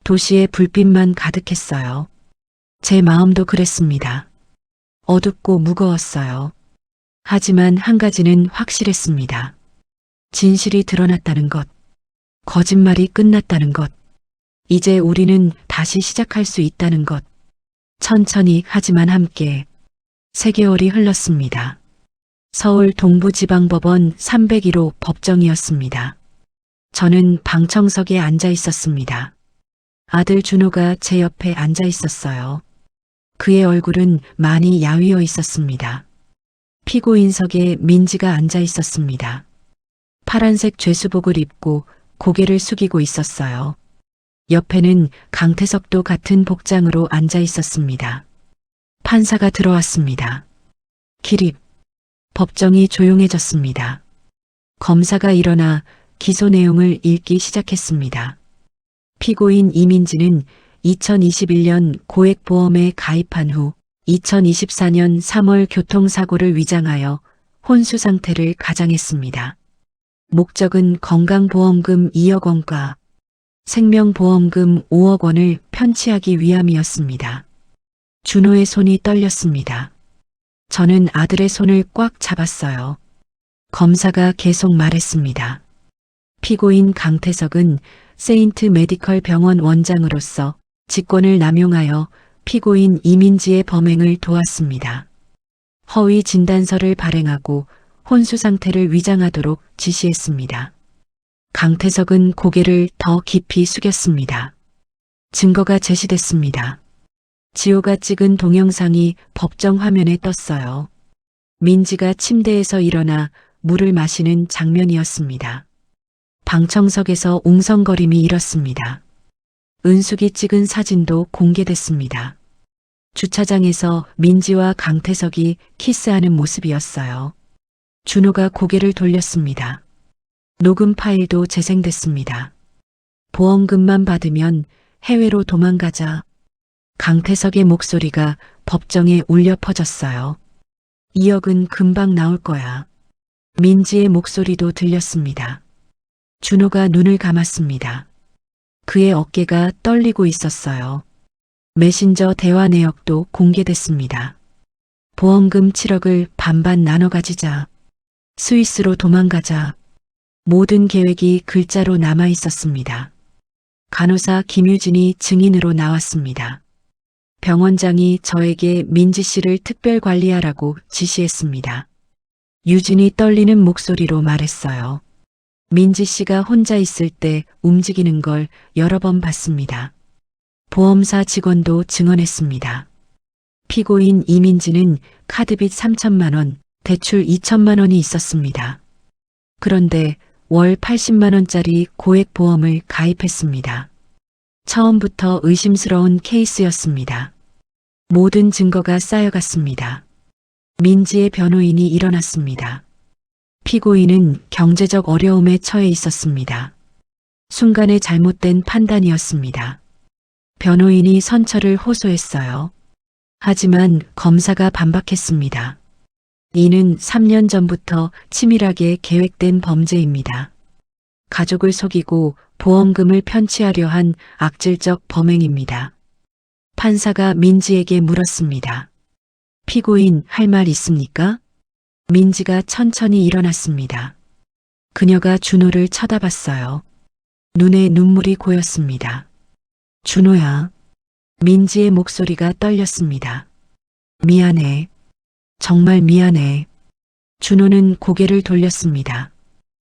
Speaker 1: 도시의 불빛만 가득했어요. 제 마음도 그랬습니다. 어둡고 무거웠어요. 하지만 한 가지는 확실했습니다. 진실이 드러났다는 것, 거짓말이 끝났다는 것, 이제 우리는 다시 시작할 수 있다는 것, 천천히 하지만 함께 3개월이 흘렀습니다. 서울 동부지방법원 301호 법정이었습니다. 저는 방청석에 앉아 있었습니다. 아들 준호가 제 옆에 앉아 있었어요. 그의 얼굴은 많이 야위어 있었습니다. 피고인석에 민지가 앉아 있었습니다. 파란색 죄수복을 입고 고개를 숙이고 있었어요. 옆에는 강태석도 같은 복장으로 앉아 있었습니다. 판사가 들어왔습니다. 기립. 법정이 조용해졌습니다. 검사가 일어나 기소 내용을 읽기 시작했습니다. 피고인 이민지는 2021년 고액보험에 가입한 후 2024년 3월 교통사고를 위장하여 혼수 상태를 가장했습니다. 목적은 건강보험금 2억 원과 생명보험금 5억 원을 편취하기 위함이었습니다. 준호의 손이 떨렸습니다. 저는 아들의 손을 꽉 잡았어요. 검사가 계속 말했습니다. 피고인 강태석은 세인트 메디컬 병원 원장으로서 직권을 남용하여 피고인 이민지의 범행을 도왔습니다. 허위 진단서를 발행하고 혼수 상태를 위장하도록 지시했습니다. 강태석은 고개를 더 깊이 숙였습니다. 증거가 제시됐습니다. 지호가 찍은 동영상이 법정 화면에 떴어요. 민지가 침대에서 일어나 물을 마시는 장면이었습니다. 방청석에서 웅성거림이 일었습니다. 은숙이 찍은 사진도 공개됐습니다. 주차장에서 민지와 강태석이 키스하는 모습이었어요. 준호가 고개를 돌렸습니다. 녹음 파일도 재생됐습니다. 보험금만 받으면 해외로 도망가자. 강태석의 목소리가 법정에 울려 퍼졌어요. 2억은 금방 나올 거야. 민지의 목소리도 들렸습니다. 준호가 눈을 감았습니다. 그의 어깨가 떨리고 있었어요. 메신저 대화 내역도 공개됐습니다. 보험금 7억을 반반 나눠 가지자. 스위스로 도망가자. 모든 계획이 글자로 남아 있었습니다. 간호사 김유진이 증인으로 나왔습니다. 병원장이 저에게 민지 씨를 특별 관리하라고 지시했습니다. 유진이 떨리는 목소리로 말했어요. 민지 씨가 혼자 있을 때 움직이는 걸 여러 번 봤습니다. 보험사 직원도 증언했습니다. 피고인 이민지는 카드빚 3천만 원, 대출 2천만 원이 있었습니다. 그런데 월 80만 원짜리 고액 보험을 가입했습니다. 처음부터 의심스러운 케이스였습니다. 모든 증거가 쌓여갔습니다. 민지의 변호인이 일어났습니다. 피고인은 경제적 어려움에 처해 있었습니다. 순간의 잘못된 판단이었습니다. 변호인이 선처를 호소했어요. 하지만 검사가 반박했습니다. 이는 3년 전부터 치밀하게 계획된 범죄입니다. 가족을 속이고 보험금을 편취하려 한 악질적 범행입니다. 판사가 민지에게 물었습니다. 피고인 할 말 있습니까? 민지가 천천히 일어났습니다. 그녀가 준호를 쳐다봤어요. 눈에 눈물이 고였습니다. 준호야. 민지의 목소리가 떨렸습니다. 미안해. 정말 미안해. 준호는 고개를 돌렸습니다.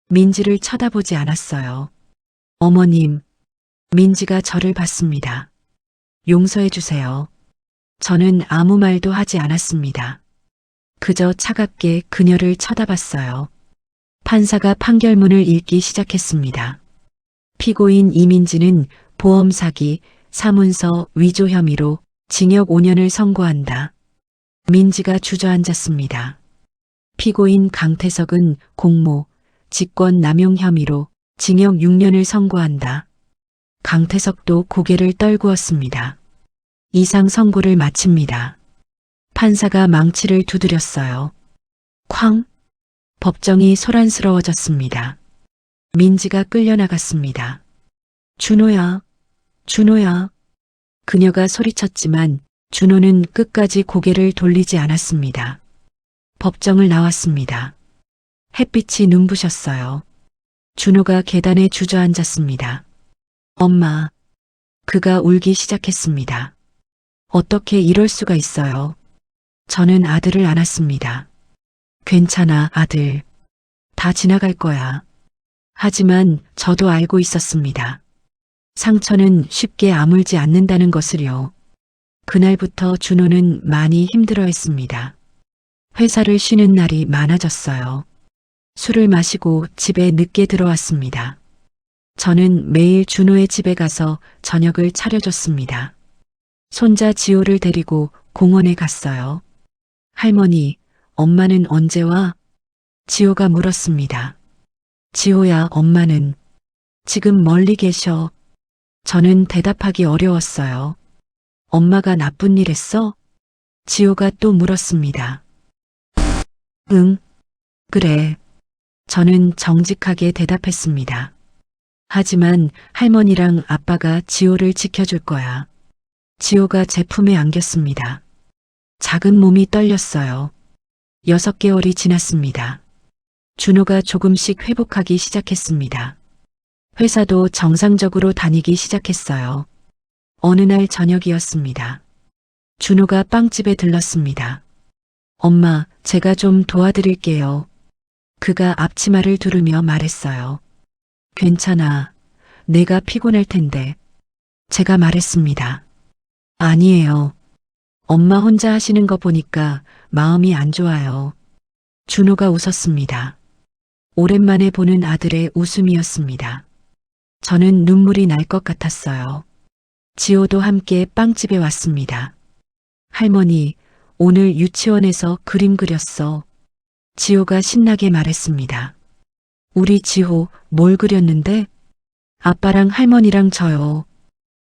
Speaker 1: 민지를 쳐다보지 않았어요. 어머님, 민지가 저를 봤습니다. 용서해 주세요. 저는 아무 말도 하지 않았습니다. 그저 차갑게 그녀를 쳐다봤어요. 판사가 판결문을 읽기 시작했습니다. 피고인 이민지는 보험 사기, 사문서 위조 혐의로 징역 5년을 선고한다. 민지가 주저앉았습니다. 피고인 강태석은 공모, 직권 남용 혐의로 징역 6년을 선고한다. 강태석도 고개를 떨구었습니다. 이상 선고를 마칩니다. 판사가 망치를 두드렸어요. 쾅! 법정이 소란스러워졌습니다. 민지가 끌려나갔습니다. 준호야, 준호야. 그녀가 소리쳤지만 준호는 끝까지 고개를 돌리지 않았습니다. 법정을 나왔습니다. 햇빛이 눈부셨어요. 준호가 계단에 주저앉았습니다. 엄마. 그가 울기 시작했습니다. 어떻게 이럴 수가 있어요. 저는 아들을 안았습니다. 괜찮아, 아들. 다 지나갈 거야. 하지만 저도 알고 있었습니다. 상처는 쉽게 아물지 않는다는 것을요. 그날부터 준호는 많이 힘들어했습니다. 회사를 쉬는 날이 많아졌어요. 술을 마시고 집에 늦게 들어왔습니다. 저는 매일 준호의 집에 가서 저녁을 차려줬습니다. 손자 지호를 데리고 공원에 갔어요. 할머니, 엄마는 언제 와? 지호가 물었습니다. 지호야, 엄마는 지금 멀리 계셔. 저는 대답하기 어려웠어요. 엄마가 나쁜 일 했어? 지호가 또 물었습니다. 응, 그래. 저는 정직하게 대답했습니다. 하지만 할머니랑 아빠가 지호를 지켜줄 거야. 지호가 제 품에 안겼습니다. 작은 몸이 떨렸어요. 6개월이 지났습니다. 준호가 조금씩 회복하기 시작했습니다. 회사도 정상적으로 다니기 시작했어요. 어느 날 저녁이었습니다. 준호가 빵집에 들렀습니다. 엄마, 제가 좀 도와드릴게요. 그가 앞치마를 두르며 말했어요. 괜찮아. 내가 피곤할 텐데. 제가 말했습니다. 아니에요. 엄마 혼자 하시는 거 보니까 마음이 안 좋아요. 준호가 웃었습니다. 오랜만에 보는 아들의 웃음이었습니다. 저는 눈물이 날 것 같았어요. 지호도 함께 빵집에 왔습니다. 할머니, 오늘 유치원에서 그림 그렸어. 지호가 신나게 말했습니다. 우리 지호 뭘 그렸는데? 아빠랑 할머니랑 저요.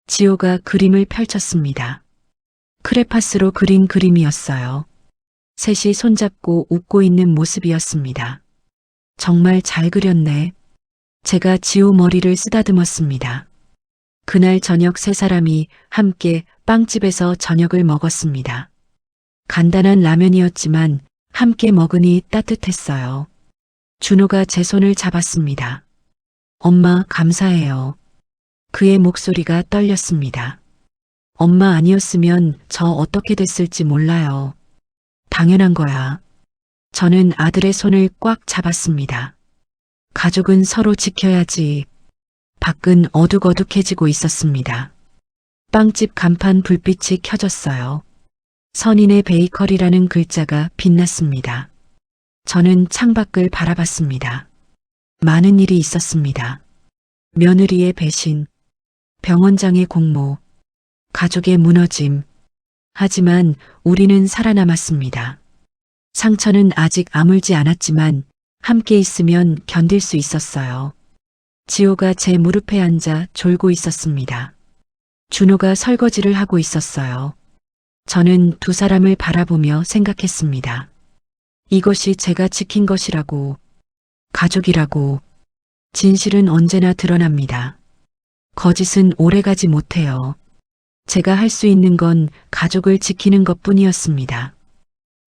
Speaker 1: 지호가 그림을 펼쳤습니다. 크레파스로 그린 그림이었어요. 셋이 손잡고 웃고 있는 모습이었습니다. 정말 잘 그렸네. 제가 지호 머리를 쓰다듬었습니다. 그날 저녁 세 사람이 함께 빵집에서 저녁을 먹었습니다. 간단한 라면이었지만 함께 먹으니 따뜻했어요. 준호가 제 손을 잡았습니다. 엄마, 감사해요. 그의 목소리가 떨렸습니다. 엄마 아니었으면 저 어떻게 됐을지 몰라요. 당연한 거야. 저는 아들의 손을 꽉 잡았습니다. 가족은 서로 지켜야지. 밖은 어둑어둑해지고 있었습니다. 빵집 간판 불빛이 켜졌어요. 선인의 베이커리라는 글자가 빛났습니다. 저는 창밖을 바라봤습니다. 많은 일이 있었습니다. 며느리의 배신, 병원장의 공모, 가족의 무너짐. 하지만 우리는 살아남았습니다. 상처는 아직 아물지 않았지만 함께 있으면 견딜 수 있었어요. 지호가 제 무릎에 앉아 졸고 있었습니다. 준호가 설거지를 하고 있었어요. 저는 두 사람을 바라보며 생각했습니다. 이것이 제가 지킨 것이라고, 가족이라고. 진실은 언제나 드러납니다. 거짓은 오래가지 못해요. 제가 할 수 있는 건 가족을 지키는 것뿐이었습니다.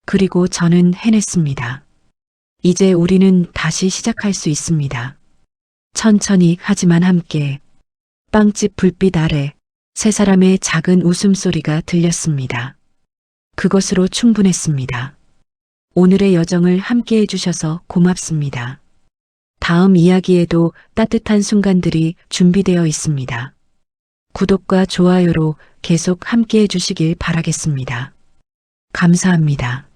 Speaker 1: 그리고 저는 해냈습니다. 이제 우리는 다시 시작할 수 있습니다. 천천히 하지만 함께. 빵집 불빛 아래 세 사람의 작은 웃음소리가 들렸습니다. 그것으로 충분했습니다. 오늘의 여정을 함께 해주셔서 고맙습니다. 다음 이야기에도 따뜻한 순간들이 준비되어 있습니다. 구독과 좋아요로 계속 함께 해주시길 바라겠습니다. 감사합니다.